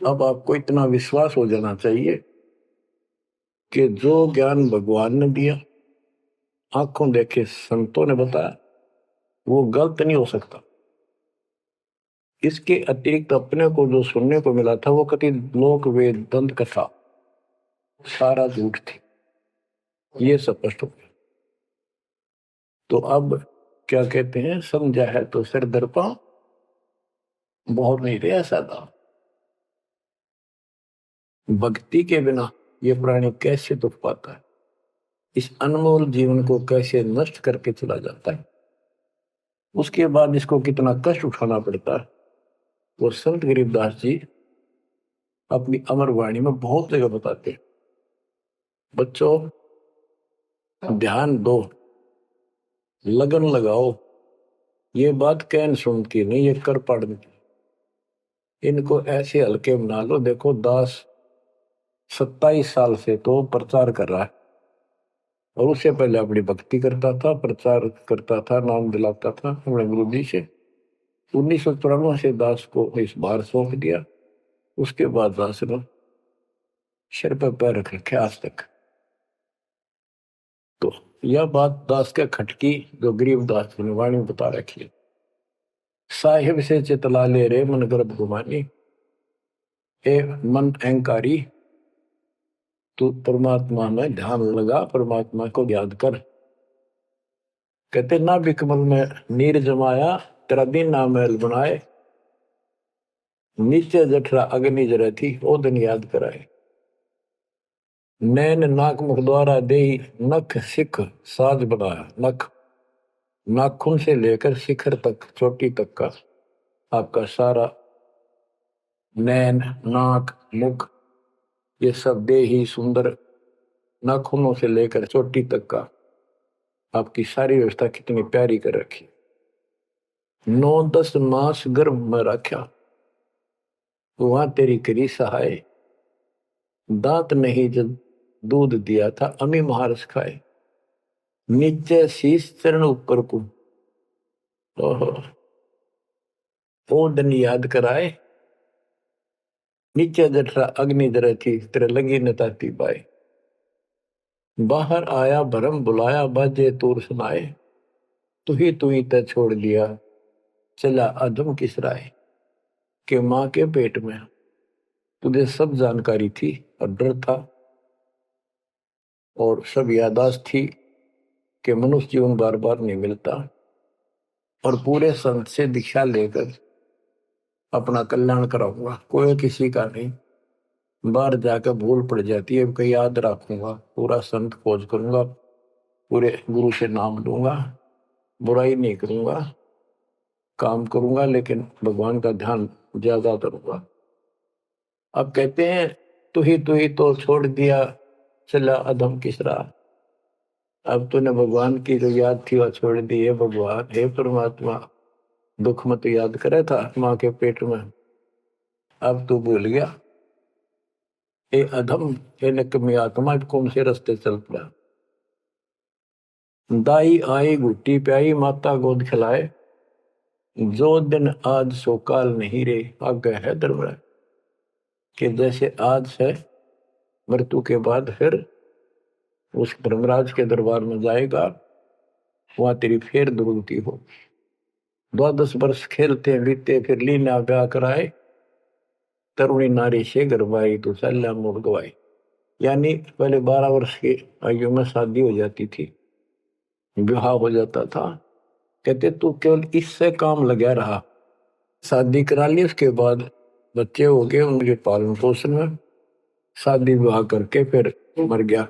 अब आपको इतना विश्वास हो जाना चाहिए कि जो ज्ञान भगवान ने दिया, आंखों देखे संतों ने बताया, वो गलत नहीं हो सकता। इसके अतिरिक्त अपने को जो सुनने को मिला था, वो कति लोक वेद दंत कथा सारा झूठ थी, ये स्पष्ट हो गया। तो अब क्या कहते हैं, समझा है तो सिर दर्पा, बहुत नहीं रहा सादा। भक्ति के बिना ये प्राणी कैसे दुख पाता है, इस अनमोल जीवन को कैसे नष्ट करके चला जाता है, उसके बाद इसको कितना कष्ट उठाना पड़ता है। वो संत गरीबदास जी अपनी अमर वाणी में बहुत जगह बताते हैं। बच्चों, ध्यान दो, लगन लगाओ, ये बात कैन सुन की नहीं, ये कर पढ़ने की। इनको ऐसे हल्के बना लो। देखो, दास 27 साल से तो प्रचार कर रहा है, और उससे पहले अपनी भक्ति करता था, प्रचार करता था, नाम दिलाता था अपने गुरु जी से। 1994 से दास को इस बार सौंप दिया। उसके बाद दास ने सिर पर पैर रख रखे आज तक। तो यह बात दास के खटकी, जो गरीबदास ने वाणी बता रखी है, साहिब से चितला ले रे मन गर्भ गुमानी, ए मन अहंकारी, तू परमात्मा में ध्यान लगा, परमात्मा को याद कर। कहते ना बिकमल में नीर जमाया, तेरा दिन ना महल बनाए, नीचे जठरा अग्नि जरे थी, ओ दिन याद कराए। नैन नाक मुख द्वारा दे, नख सिख साज बनाया। नख, नाखून से लेकर शिखर तक, चोटी तक का आपका सारा नैन, नाक, मुख, ये सब दे ही सुंदर, नाखूनों से लेकर चोटी तक का आपकी सारी व्यवस्था कितनी प्यारी कर रखी। 9-10 मास गर्भ में रखा, वहां तेरी करी सहाय, दांत नहीं जब दूध दिया था, अमी महारस खाए, नीचे शीश चरण ऊपर को, ओ दिन याद कराए, नीचे जठरा अग्नि जरे थी, तेरे लगी न ताती पाए। बाहर आया भरम बुलाया, बाजे तूर सुनाए, तू ही तय छोड़ दिया, चला अधम किस राय। के माँ के पेट में तुझे सब जानकारी थी, और डर था, और सब यादाश्त थी कि मनुष्य जीवन बार बार नहीं मिलता, और पूरे संत से दीक्षा लेकर अपना कल्याण कराऊंगा, कोई किसी का नहीं। बाहर जाकर भूल पड़ जाती है, कहीं याद रखूंगा, पूरा संत खोज करूंगा, पूरे गुरु से नाम लूंगा, बुराई नहीं करूंगा, काम करूंगा, लेकिन भगवान का ध्यान ज्यादा करूंगा। अब कहते हैं, तू ही तो छोड़ दिया, चला अधम किस राह। अब तूने भगवान की जो याद थी वह छोड़ दी है। भगवान, हे परमात्मा, दुख मत याद करे था माँ के पेट में, अब तू भूल गया। ए अधम, हे निकम्मी आत्मा, कौन से रास्ते चल पड़ा। दाई आई घुट्टी प्याई, माता गोद खिलाए, जो दिन आज सो काल नहीं रे, आगे है दरबार। कि जैसे आज है, मृत्यु के बाद फिर उस धर्मराज के दरबार में जाएगा, वहां तेरी फिर दुर्गति हो। 12 वर्ष खेलते बीते, फिर लीना ब्याह कराए, तरुणी नारी से गरबाई, तो सल्ला मोड़ गवाई। यानी पहले 12 वर्ष की आयु में शादी हो जाती थी, विवाह हो जाता था। कहते तू केवल इससे काम लगा रहा, शादी करा ली, उसके बाद बच्चे हो गए, उनके पालन पोषण में शादी विवाह करके फिर मर गया।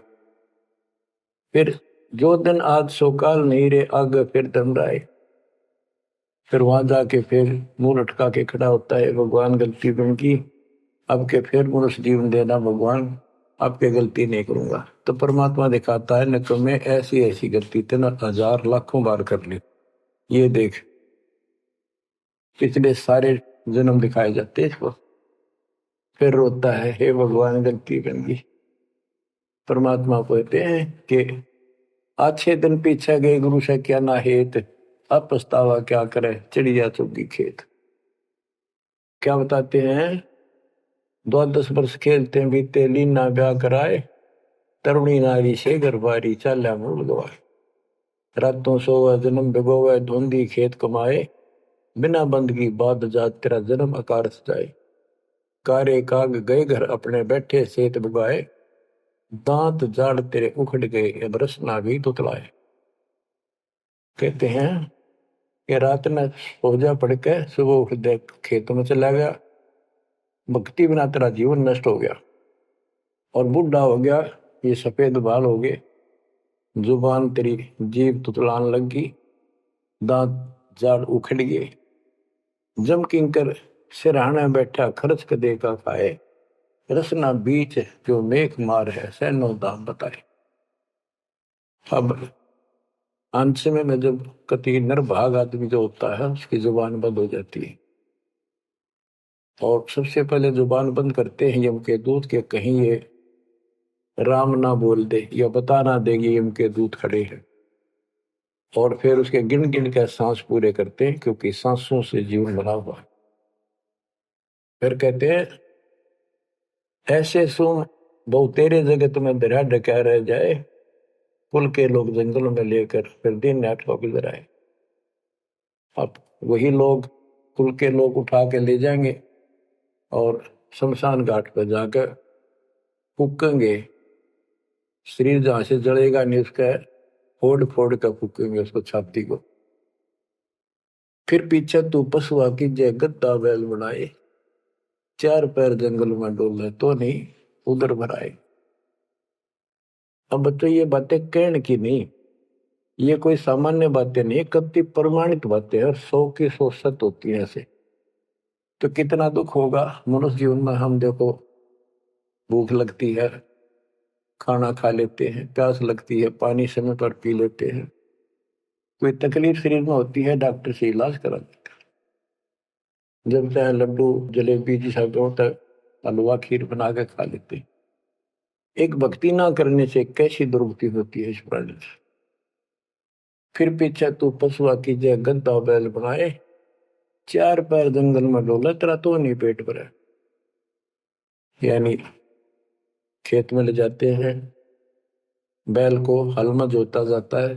फिर जो दिन आज सो काल नहीं रे, आगे फिर दिन राय। फिर वहां जाके फिर मुंह लटका के खड़ा होता है, भगवान गलती उनकी, अब के फिर मनुष्य जीवन देना भगवान, अब के गलती नहीं करूंगा। तो परमात्मा दिखाता है, न तो मैं ऐसी ऐसी गलती तेना 1000 लाखों बार कर ली, ये देख। पिछले सारे जन्म दिखाए जाते इसको। फिर रोता है, हे भगवान गलती बन गई। परमात्मा कहते हैं कि अच्छे दिन पीछे गए गुरु से क्या ना हेत, अब पछतावा क्या करे चिड़िया चुगी खेत। क्या बताते हैं, 10 वर्ष खेलते बीते, लीना ब्याह कराए, तरुणी नारी से गरबारी चाल्या मूल गवाए। रातों सोवा जन्म भिगोवे, धुंधी खेत कमाए, बिना बंदगी बाद जात तेरा जन्म आकार सजाए। कारे काग गए घर अपने बैठे सेत बुगाए, दांत जाड़ तेरे उखड़ गए अब रसना भी तुतलाए। कहते हैं कि रात में सो जा पड़ के, सुबह उठ दे खेतों में चला गया, भक्ति बिना तेरा जीवन नष्ट हो गया। और बूढ़ा हो गया, ये सफेद बाल हो गए, जुबान तेरी जीभ तुतलान लगी, दांत जाड़ उखड़ गए। जम किंकर सिरहाना बैठा खर्च कदे का खाए, रसना बीच जो मेघ मार है सैनो दाम बताए। अब अंश में जब कति नरभाग आदमी जो होता है उसकी जुबान बंद हो जाती है, और सबसे पहले जुबान बंद करते हैं यम के दूत के, कहीं ये राम ना बोल दे या बता ना देगी यम के दूत खड़े हैं। और फिर उसके गिन गिन के सांस पूरे करते हैं, क्योंकि सांसों से जीवन बना हुआ है। फिर कहते हैं, ऐसे सुन बहु तेरे जगत में दरिया ढका रह जाए, कुल के लोग जंगलों में लेकर फिर दिन रात को गुजर आए। अब वही लोग, कुल के लोग उठा के ले जाएंगे और शमशान घाट पर जाकर फूकेंगे। शरीर जहां से जलेगा नहीं उसका फोड़ फोड़ कर फूकेंगे उसको, छाती को। फिर पीछे तू पशुआ की जय गद्दा बैल बनाए, 4 पैर जंगल में डोले तो नहीं उधर भराए। अब बच्चों ये बातें कहने की नहीं, ये कोई सामान्य बातें नहीं, कति प्रमाणित बातें हैं, 100 की 100 सत्य होती है ऐसे। तो कितना दुख होगा मनुष्य जीवन में। हम देखो, भूख लगती है खाना खा लेते हैं, प्यास लगती है पानी समय पर पी लेते हैं, कोई तकलीफ शरीर में होती है डॉक्टर से इलाज करा देते हैं, जब चाहे लड्डू जलेबी जैसा होता है हलवा खीर बना के खा लेते हैं। एक भक्ति ना करने से कैसी दुर्गति होती है इस प्राणी से। फिर पीछे तू पशुआ की जय गद्दा बैल बनाए, 4 पैर जंगल में डोला तेरा तो नहीं पेट भरा। यानी खेत में ले जाते हैं, बैल को हल में जोता जाता है,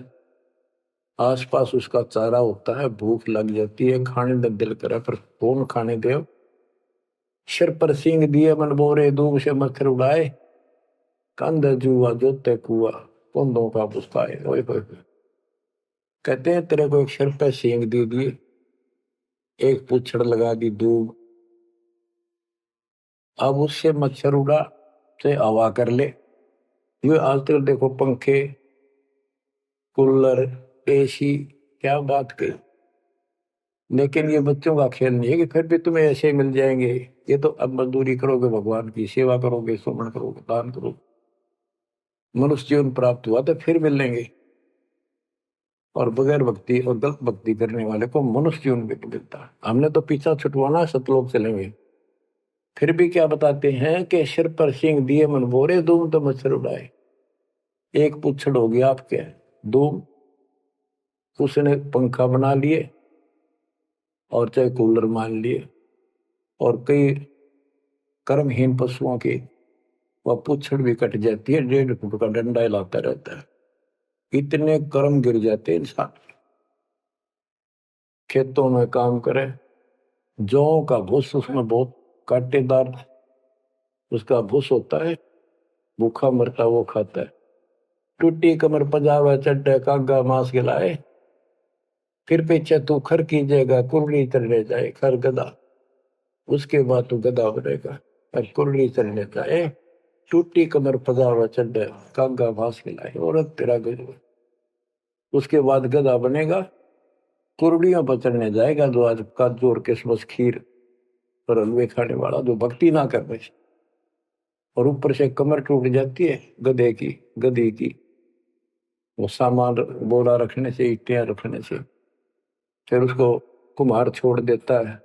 आसपास उसका चारा होता है, भूख लग जाती है, खाने का दिल करे पर कौन खाने दे। सिर पर सींग दिए मन बोरे, दूब से मच्छर उड़ाए, कंध जुआ जोते कुआ, कुंदों का पुस्ताए। ओए होए, कहते हैं तेरे को एक सिर पे सींग दे दिए, एक पूछड़ लगा दी दूब, अब उससे मच्छर उड़ा से हवा कर ले। ये आजकल देखो पंखे कूलर एसी, क्या बात कही। लेकिन ये बच्चों का खेल नहीं है कि फिर भी तुम्हें ऐसे मिल जाएंगे। ये तो अब मजदूरी करोगे, भगवान की सेवा करोगे, सुमन करोगे, दान करोगे, मनुष्य जीवन प्राप्त हुआ तो फिर मिलेंगे। और बगैर भक्ति और गलत भक्ति करने वाले को मनुष्य जीवन भी मिलता है। हमने तो पीछा छुटवाना, सतलोक चलेंगे। फिर भी क्या बताते हैं कि सिर पर सिंह दिए मन बोरे, दूम तो मच्छर उड़ाए। एक पुच्छड़ हो गया आपके दूम, उसने पंखा बना लिए और चाहे कूलर मान लिए, और कई कर्महीन पशुओं की वह पुच्छड़ भी कट जाती है, 1.5 फुट का डंडा हिलाता रहता है। इतने कर्म गिर जाते इंसान। खेतों में काम करे, जौ का भूस उसमें बहुत कांटेदार उसका भूस होता है, भूखा मरता वो खाता है। टूटी कमर पजावा चड्डे कागा मांस खिलाए, फिर पीछे तू खर कीजिएगा कुरली तरने जाए खर गदा। उसके बाद तू गधा बनेगा। और कुर्री चलने जाए, टूटी कमर पजावा चढ़े, कागा भास खिलाए, औरत तेरा गजब। उसके बाद गधा बनेगा, कुर्डियों पर चढ़ने जाएगा, जो आज काजू और किशमिश खीर और हलवे खाने वाला, जो भक्ति ना कर रहे, और ऊपर से कमर टूट जाती है गधे की, गधी की, वो सामान बोरा रखने से, ईटियां रखने से। फिर उसको कुम्हार छोड़ देता है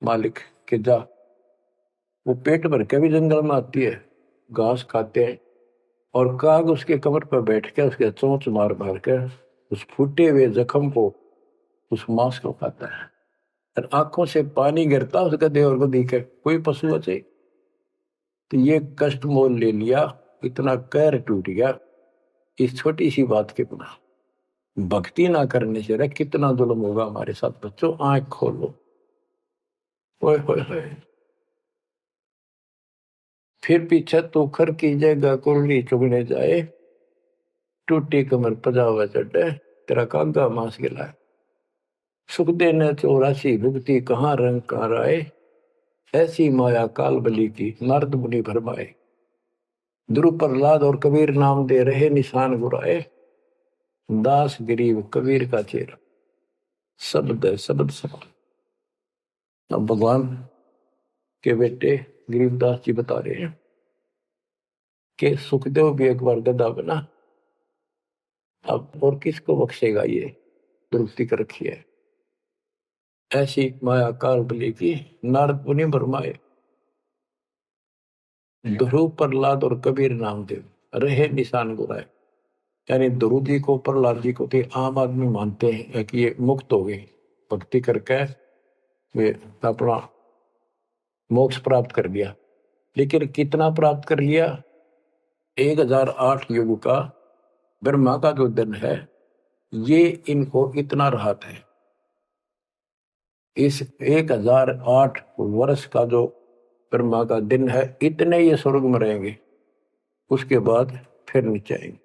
मालिक के जा। वो पेट भर के भी जंगल में आती है, घास खाते हैं, और काग उसके कमर पर बैठ के उसके चोंच मार मार कर उस फूटे हुए जख्म को, उस मांस को खाता है। और आंखों से पानी गिरता उस गधे और गधी के, कोई पशु बचे। तो ये कष्ट मोल ले लिया, इतना कहर टूट गया इस छोटी सी बात के बिना। भक्ति ना करने से रे कितना जुल्म होगा हमारे साथ। बच्चों आंख खोलो, ओए होए होए। फिर पीछे तो खर की जगह कुर्री चुगने जाए, टूटी कमर पजावा चढ़े, तेरा कागा मांस गिलाए। सुख देने 84 भुगती, कहाँ रंग कहाँ राय, ऐसी माया काल बली की, नारद मुनि भरमाए। ध्रुव प्रहलाद और कबीर नाम दे रहे, निशान गुराए, दास गरीब कबीर का चेहरा, शब्द है शब्द समान। अब भगवान के बेटे गरीबदास जी बता रहे हैं कि सुखदेव भी एक बार गधा बना, अब और किसको बख्शेगा, ये दुरुक्ति कर रखी है। ऐसी माया काल बली की, नारद मुनि भरमाए। ध्रुव प्रहलाद और कबीर नामदेव रहे निशान गुराए। यानी ध्रुव जी को, प्रहलाद जी को तो आम आदमी मानते हैं कि ये मुक्त हो गए, भक्ति करके वे अपना मोक्ष प्राप्त कर लिया। लेकिन कितना प्राप्त कर लिया? 1008 युग का ब्रह्मा का जो दिन है, ये इनको इतना राहत है। इस 1008 वर्ष का जो ब्रह्मा का दिन है, इतने ये स्वर्ग में रहेंगे, उसके बाद फिर नीचे आएंगे।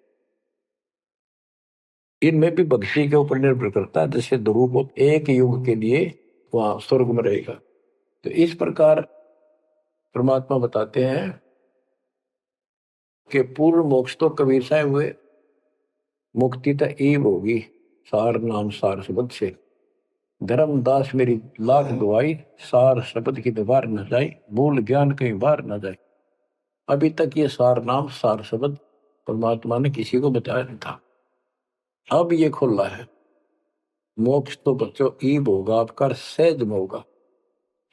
इनमें भी भक्ति के ऊपर निर्भर करता है। जैसे ध्रुव को एक युग के लिए वहां स्वर्ग में रहेगा, तो इस प्रकार परमात्मा बताते हैं कि पूर्ण मोक्ष तो कबीर साहब हुए, मुक्ति तो ईब होगी सार नाम सार शब्द से। धर्मदास मेरी लाख दुआई, सार शब्द की दीवार न जाए, भूल ज्ञान कहीं बार न जाए। अभी तक ये सार नाम सार शब्द परमात्मा ने किसी को बताया नहीं था, अब ये खुला है। मोक्ष तो बच्चों ईब होगा आपका, सहज में होगा।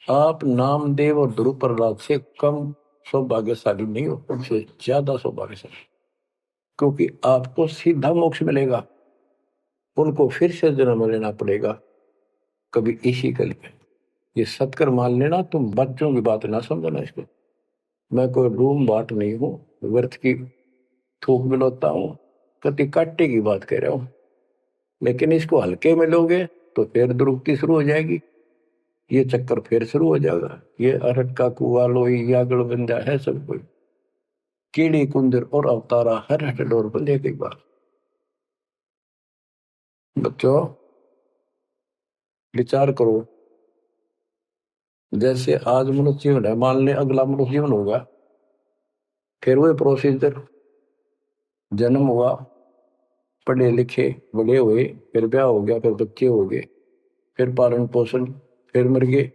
आप नामदेव और ध्रुव प्रहलाद से कम सौभाग्यशाली नहीं हो, उनसे ज्यादा सौभाग्यशाली, क्योंकि आपको सीधा मोक्ष मिलेगा, उनको फिर से जन्म लेना पड़ेगा कभी इसी कल में। ये सत्कर मान लेना, तुम बच्चों की बात ना समझना इसको। मैं कोई रूम बाट नहीं हूं, व्यर्थ की थूक मिलोता हूं, कति काटे की बात कह रहा हूं। लेकिन इसको हल्के में लोगे तो फिर दुरुक्ति शुरू हो जाएगी, ये चक्कर फिर शुरू हो जाएगा। ये अरट का कुआ लोई यागड़ बंदा है सब कोई, कीड़ी कुंदर और अवतारा हर हट डोर बंदे की बात। बच्चों विचार करो, जैसे आज मनुष्य जीवन है, मान ले अगला मनुष्य जीवन होगा, फिर वही प्रोसीजर, जन्म हुआ, पढ़े लिखे बड़े हुए, फिर ब्याह हो गया, फिर बच्चे हो गए, फिर पालन पोषण, फिर मर गए,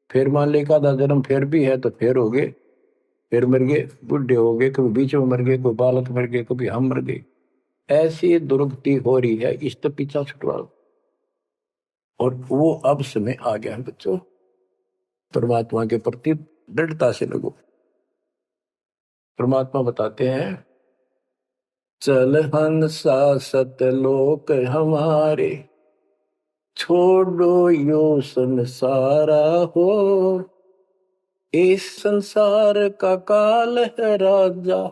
फिर मान ले का आधा जन्म फिर भी है तो फिर हो गए, फिर मर गए, बुढ़े हो गए, कभी बीच में मर गए, कोई बालक मर गए, कभी हम मर गए। ऐसी दुर्गति हो रही है, इस तो पीछा छुटवाओ। और वो अब समय आ गया है बच्चों, परमात्मा के प्रति दृढ़ता से लगो। परमात्मा बताते हैं, चल हंसा सतलोक हमारे, छोड़ो यो संसारा हो, इस संसार का काल है राजा,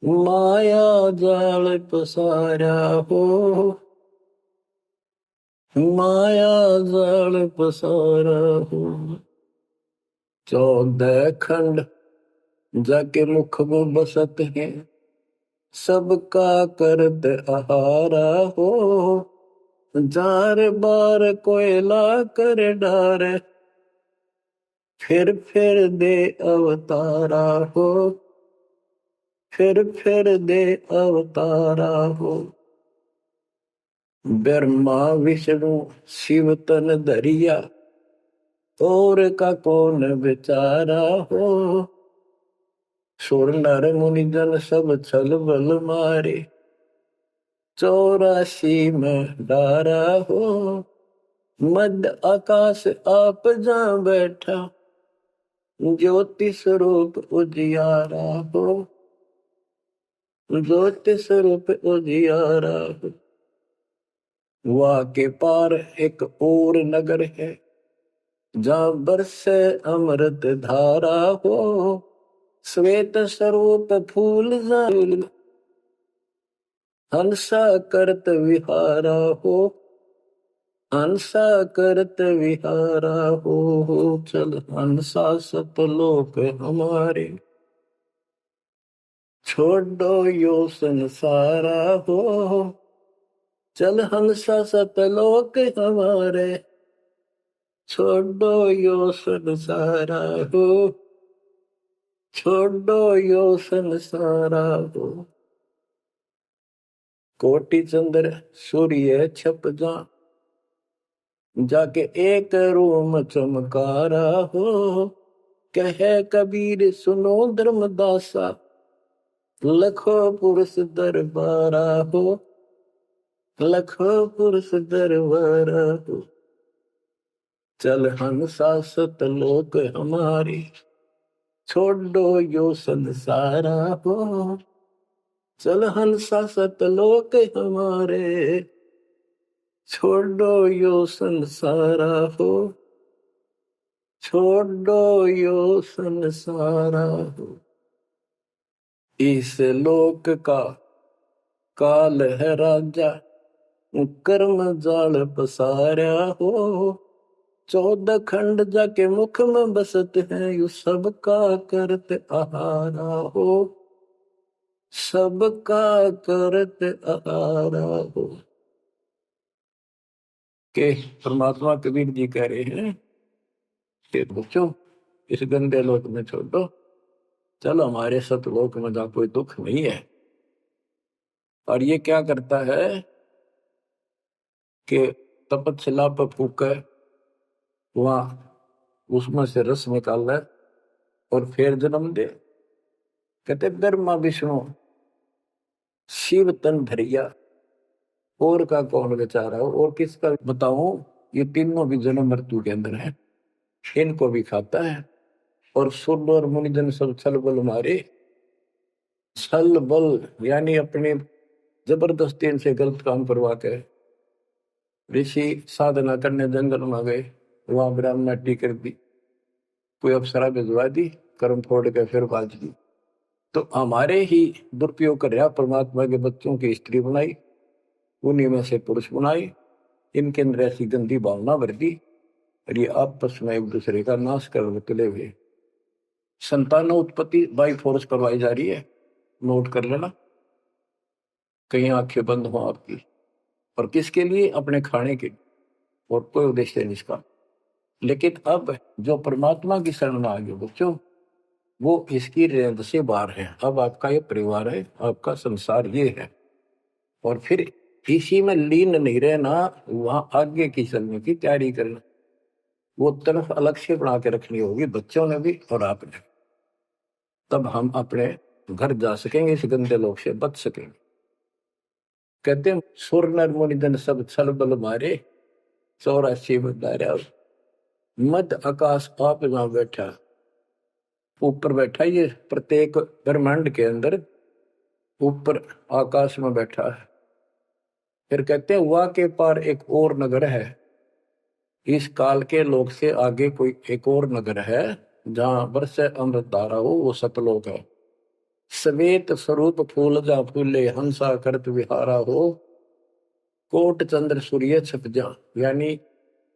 माया जाल पसारा हो, माया जाल पसारा हो। 14 खंड जाके मुख में बसत है, सबका करत आहारा हो, जार बार कोयला कर डारे, फिर दे अवतारा हो, फिर दे अवतारा हो। ब्रह्मा विष्णु शिव तन धरिया, और का कौन बेचारा हो। सुर नर मुनि जन सब छल बल मारे, 84 में डारा हो। मध्य आकाश आप जा बैठा, ज्योति स्वरूप उजियारा हो, ज्योति स्वरूप उजियारा हो। वहाँ के पार एक और नगर है, जहाँ बरसे अमृत धारा हो। श्वेत स्वरूप फूल जाल, हंसा करत विहारा हो, हंसा करत विहारा हो। चल हंसा सतलोक हमारे, छोड़ो यो संसारा हो। चल हंसा सतलोक हमारे, छोड़ो यो संसारा हो, छोड़ो यो संसारा हो। कोटि चंद्र सूर्य छप जा, जाके एक रूम चमकारा हो। कहे कबीर सुनो धर्मदासा, लखो पुरुष दरबारा हो, लखो पुरुष दरबारा हो। चल हंसा सतलोक हमारी, छोड़ो यो संसारा हो। चल हंसा सतलोक हमारे, छोड़ो यो संसारा हो, छोड़ो यो संसारा हो। इस लोक का काल है राजा, कर्म जाल पसारा हो। 14 खंड जाके मुख में बसत है, यू सबका करत आहारा हो, सबका करत आहारा हो। के परमात्मा कबीर जी कह रहे हैं कि बच्चों, इस गंदे लोक में छोड़ो, चलो हमारे सतलोक में जहाँ कोई दुख नहीं है। और ये क्या करता है कि तपतशिला पर फूके, वहां उसमें से रस निकाल है और फिर जन्म दे। कहते ब्रह्मा विष्णु शिव तन धरिया, और का कौन बेचारा हो, और किसका बताऊं। ये तीनों भी जन्म मृत्यु के अंदर है, इनको भी खाता है। और सुर और मुनिजन सब छल बल मारे, छल बल यानी अपने जबरदस्ती इनसे गलत काम करवा के ऋषि साधना करने जंगल में गए, वहां ब्राह्मणाटी कर दी, कोई अप्सरा भिजवा दी, कर्म फोड़ के फिर बाज दी। तो हमारे ही दुरुपयोग कर रहा, परमात्मा के बच्चों की स्त्री बनाई, उन्हीं में से पुरुष बनाई, इनके अंदर ऐसी गंदी भावना भर दी, और ये आपस में एक दूसरे का नाश कर तुले हुए। संतान उत्पत्ति बाई फोर्स करवाई जा रही है, नोट कर लेना, कहीं आंखें बंद हो आपकी। और किसके लिए? अपने खाने के, और कोई उद्देश्य नहीं इसका। लेकिन अब जो परमात्मा की शरण में आ गए बच्चों, वो इसकी रेंज से बाहर है। अब आपका ये परिवार है, आपका संसार ये है, और फिर इसी में लीन नहीं रहना, वहां आगे की चलने की तैयारी करना। वो तरफ अलग से बना के रखनी होगी, बच्चों ने भी और आपने। तब हम अपने घर जा सकेंगे, इस गंदे लोग से बच सकेंगे। कहते हैं सुर नर मुनिजन सब छल बल मारे, 84 बदारा। मध्य आकाश आप जहां बैठा, ऊपर बैठा, ये प्रत्येक ब्रह्मांड के अंदर ऊपर आकाश में बैठा है। फिर कहते हैं वहां के पार एक और नगर है, इस काल के लोक से आगे कोई एक और नगर है, जहां बरसे अमृत धारा हो, वो सतलोक है। श्वेत स्वरूप फूल जा फूले, हंसा करत विहारा हो। कोट चंद्र सूर्य छप जा, यानी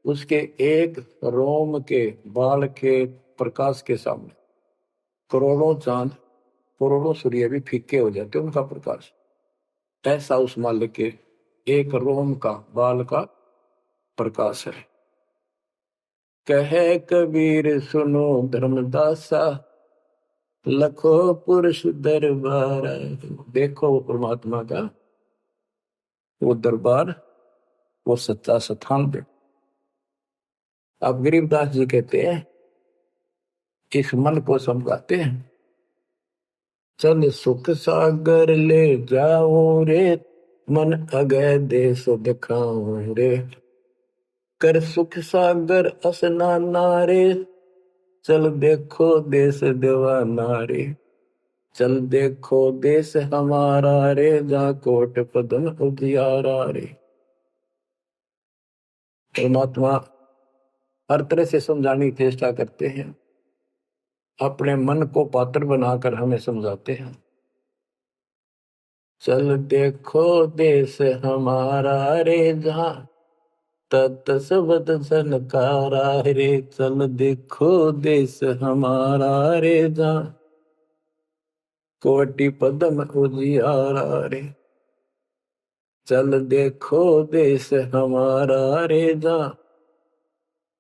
उसके एक रोम के बाल के प्रकाश के सामने करोड़ों चांद, करोड़ों सूर्य भी फीके हो जाते उनका प्रकाश। ऐसा उस मालिक के एक रोम का बाल का प्रकाश है। कहे कबीर सुनो धर्मदासा, लखो पुरुष दरबार। देखो वो परमात्मा का वो दरबार, वो सच्चा स्थान पे। अब गरीबदास जी कहते हैं, इस मन को समझाते हैं, चल सुख सागर ले जाओ रे, मन अगय देश दिखाओ रे। कर सुख सागर असनाना रे, चल देखो देश दीवाना रे। चल देखो देश हमारा रे, जा कोट पदम उजियारा रे। परमात्मा हर तरह से समझाने की चेष्टा करते हैं, अपने मन को पात्र बनाकर हमें समझाते हैं। चल देखो देश हमारा रे, जहाँ तत सबद सनकारा रे। चल देखो देश हमारा रे, जहाँ कोटि पदम उजियारा रे। चल देखो देश हमारा रे, जहाँ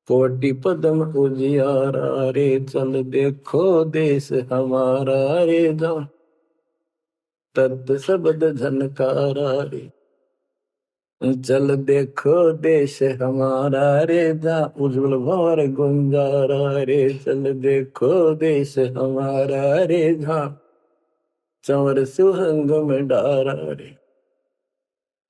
कोटि पदम उजियारा रे। चल देखो देश हमारा रे, जहाँ तत् शब्द झनकारा रे। चल देखो देश हमारा रे, जहाँ उज्जवल भंवर गुंजारा रे। चल देखो देश हमारा रे, जहाँ चंवर सुहंग में डारा रे।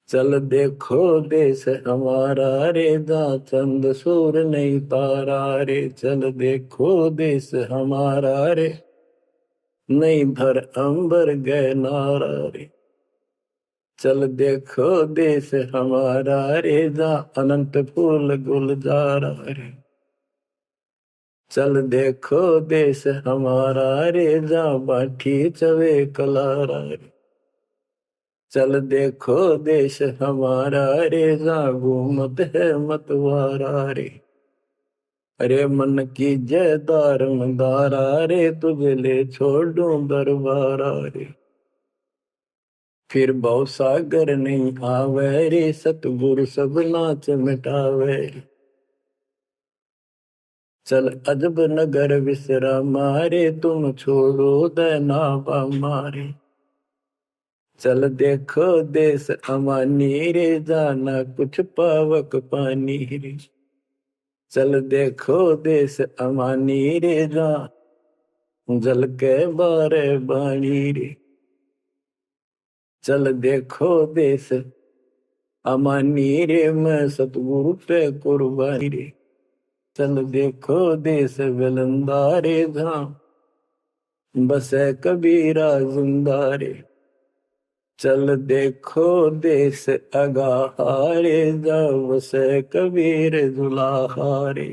चल देखो देश हमारा रे, जहाँ चंद सूर नहीं तारा रे। चल देखो देश हमारा रे, नहीं धर अंबर गए नारा रे। चल देखो देश हमारा रे, जहाँ अनंत फूल गुलजारा रे। चल देखो देश हमारा रे, जहाँ बाठी चवे कलारा रे। चल देखो देश हमारा रे, जहाँ घूमत है मतवारा रे। अरे मन की जय दार मंदारा रे, तुझे ले छोड़ूं दरबारा रे। फिर भव सागर नहीं आवे रे, सतगुरु सब नाच मिटावे। चल अजब नगर विश्रामा रे, तुम छोड़ो देना मारे। चल देखो देश अमानी रे, जाना कुछ पावक पानी रे। चल देखो देश अमानी रे, जा जल के बारे बाणी रे। चल देखो देश अमानी रे, मैं सतगुरु पे कुर्बानी रे। चल देखो देश विलंदा रे, जहाँ बसे कबीरा जिंदा रे। चल देखो देश अगाहारे, जहाँ बसे कबीर जुलाहारे।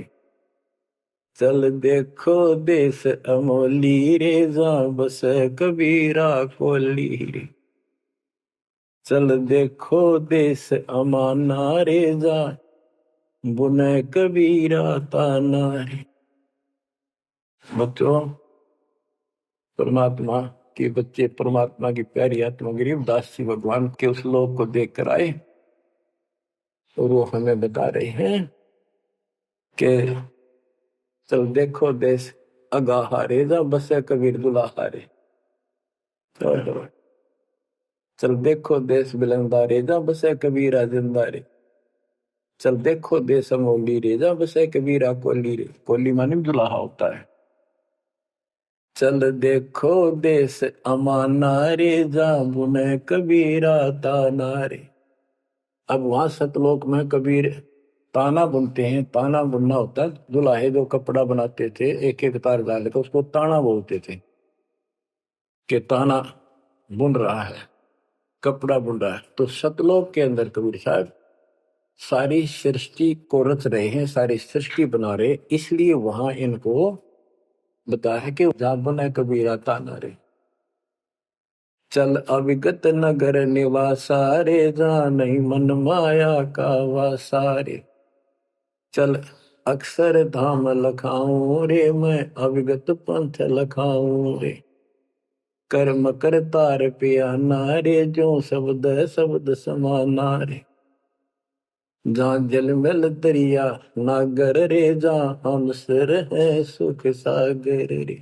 चल देखो देश अमोली रे, जहाँ बसे कबीरा कोली रे। चल देखो देश अमाना रे, जहाँ बुने कबीरा ताना रे। बच्चों, परमात्मा के बच्चे, परमात्मा की प्यारी आत्मा गरीबदास जी भगवान के उस लोक को देख कर आए, और वो हमें बता रहे हैं कि चल देखो देश अगाहारे, जा बसे कबीर दुलाहारे। चल देखो देश बिलंदारे, जा बसे कबीरा जिंदारे। चल देखो देश अमोली रे, जा बसे कबीरा कोली रे। कोली माने दुलाहा होता है। चल देखो देश अमाना रे, जा बुने कबीरा ताना रे। अब वहां सतलोक में कबीर ताना बुनते हैं। ताना बुनना होता है, दुल्हे जो कपड़ा बनाते थे एक एक तार डाल के, उसको ताना बोलते थे कि ताना बुन रहा है, कपड़ा बुन रहा है। तो सतलोक के अंदर कबीर साहब सारी सृष्टि को रच रहे हैं, सारी सृष्टि बना रहे, इसलिए वहां इनको बताया है कि जहां बना कबीरा ताना रे। चल अविगत नगर निवासा रे, जहाँ नहीं मन माया का वासा रे। चल अक्षर धाम लखाऊं रे, मैं अविगत पंथ लखाऊं रे। कर्म करतार पिया नारे, जो शब्द शब्द समाना रे। जहाँ जल मिल दरिया नागर रे, जहाँ हम सर है सुख सागर रे।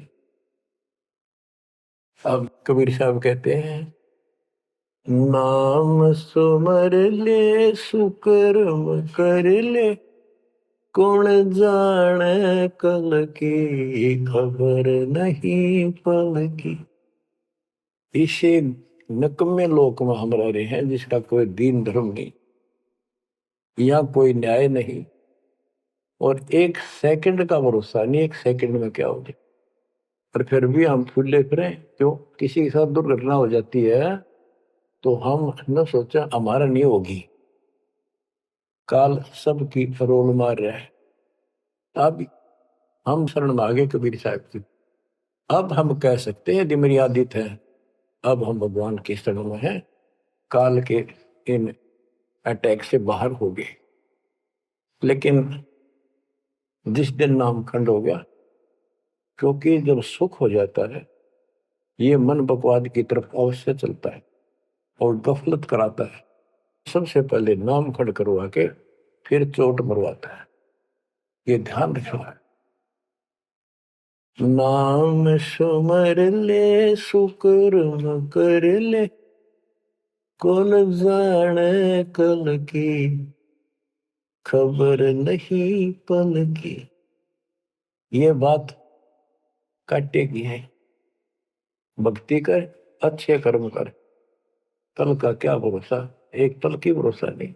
अब कबीर साहब कहते हैं, नाम सुमर ले सुकर्म कर ले, कौन जाने कल की खबर नहीं पल की। इसे नकम्मे लोक में हम रह रहे हैं जिसका कोई दीन धर्म नहीं, यहाँ कोई न्याय नहीं, और एक सेकंड का भरोसा नहीं, एक सेकंड में क्या हो जाए। और फिर भी हम फूले फिरे क्यों? किसी के साथ दुर्घटना हो जाती है तो हम न सोचा हमारा नहीं होगी, काल सबकी रोल मार रहा है। अब हम शरण मांगे कबीर साहब की। अब हम कह सकते हैं यदि मेरी आदत है, अब हम भगवान की शरण में हैं, काल के इन अटैक से बाहर हो गए। लेकिन जिस दिन नाम खंड हो गया, क्योंकि जब सुख हो जाता है ये मन बकवाद की तरफ अवश्य चलता है और गफलत कराता है। सबसे पहले नाम खंड करवा के फिर चोट मरवाता है, ये ध्यान रखना है। नाम सुमर ले सुकर्म कर ले, कौन जाने कल की खबर नहीं पल की। ये बात काटेगी है। भक्ति कर, अच्छे कर्म कर, कल का क्या भरोसा, एक पल की भरोसा नहीं।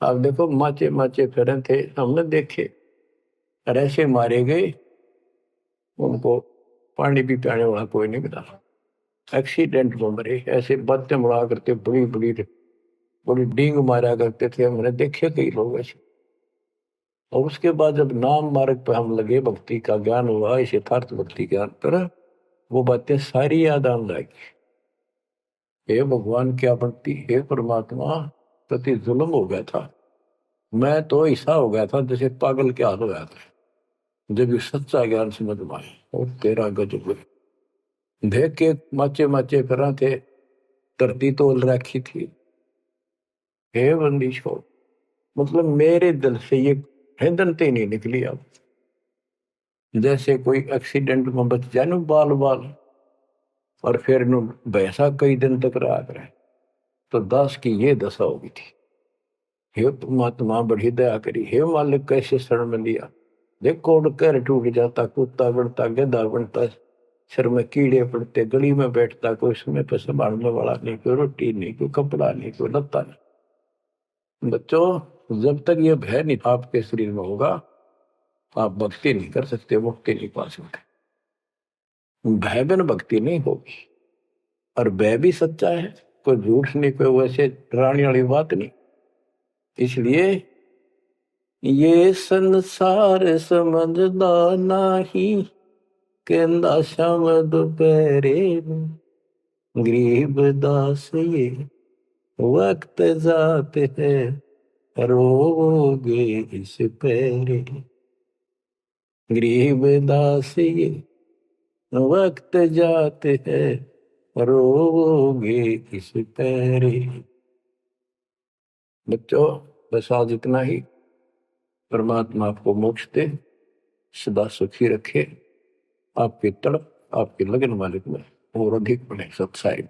आप देखो माचे माचे फिरे थे, हमने देखे, और ऐसे मारे गए उनको पानी भी पियाने वाला कोई नहीं मिला, एक्सीडेंट में मरे। ऐसे बातें उड़ा करते, बड़ी बड़ी बड़ी डींग मारा करते थे, हमने देखे कई लोग ऐसे। और उसके बाद जब नाम मार्ग पर हम लगे, भक्ति का ज्ञान हुआ, इस यथार्थ भक्ति ज्ञान पर, वो बातें सारी याद आने लगी। हे भगवान क्या भक्ति, हे परमात्मा, प्रति जुल्म हो गया था, मैं तो ऐसा हो गया था जैसे पागल के हाल हो गया था। जब ये सच्चा ज्ञान समझ में आया और तेरा गजब देख के माचे माचे फिरा थे, धरती तोल रखी थी। हे बंदी छोड़, मतलब मेरे दिल से ये हिंदनते नहीं निकली। अब जैसे कोई एक्सीडेंट में बच जाए ना बाल बाल, और फिर नु वैसा कई दिन तक रहा करे, तो दास की ये दशा होगी थी। हे परमात्मा बड़ी दया करी, हे मालिक कैसे शरण में लिया। देखो कर टूट जाता, कुत्ता बनता, गधा बनता, सिर में कीड़े पड़ते, गली में बैठता, कोई समय पर संभालने वाला नहीं, कोई रोटी नहीं, कोई कपड़ा नहीं, कोई लत्ता नहीं। बच्चों, जब तक ये भय नहीं आपके शरीर में होगा, आप भक्ति नहीं कर सकते, मुक्ति नहीं पा सकते। भय बिन भक्ति नहीं होगी। और भय भी सच्चा है, कोई झूठ नहीं, कोई वैसे डराने वाली बात नहीं। इसलिए ये संसार समझदा नहीं, कहंदा शाम दोपहरे गरीब दास ये वक्त जाते है, रोगे इस पैरे। गरीब दास ये वक्त जाते है, रोगे इस पैरे। बच्चों, बस आज इतना ही। परमात्मा आपको मोक्ष दे, सदा सुखी रखे, आपकी तड़प, आपकी लगन मालिक में और अधिक बने सत्साई।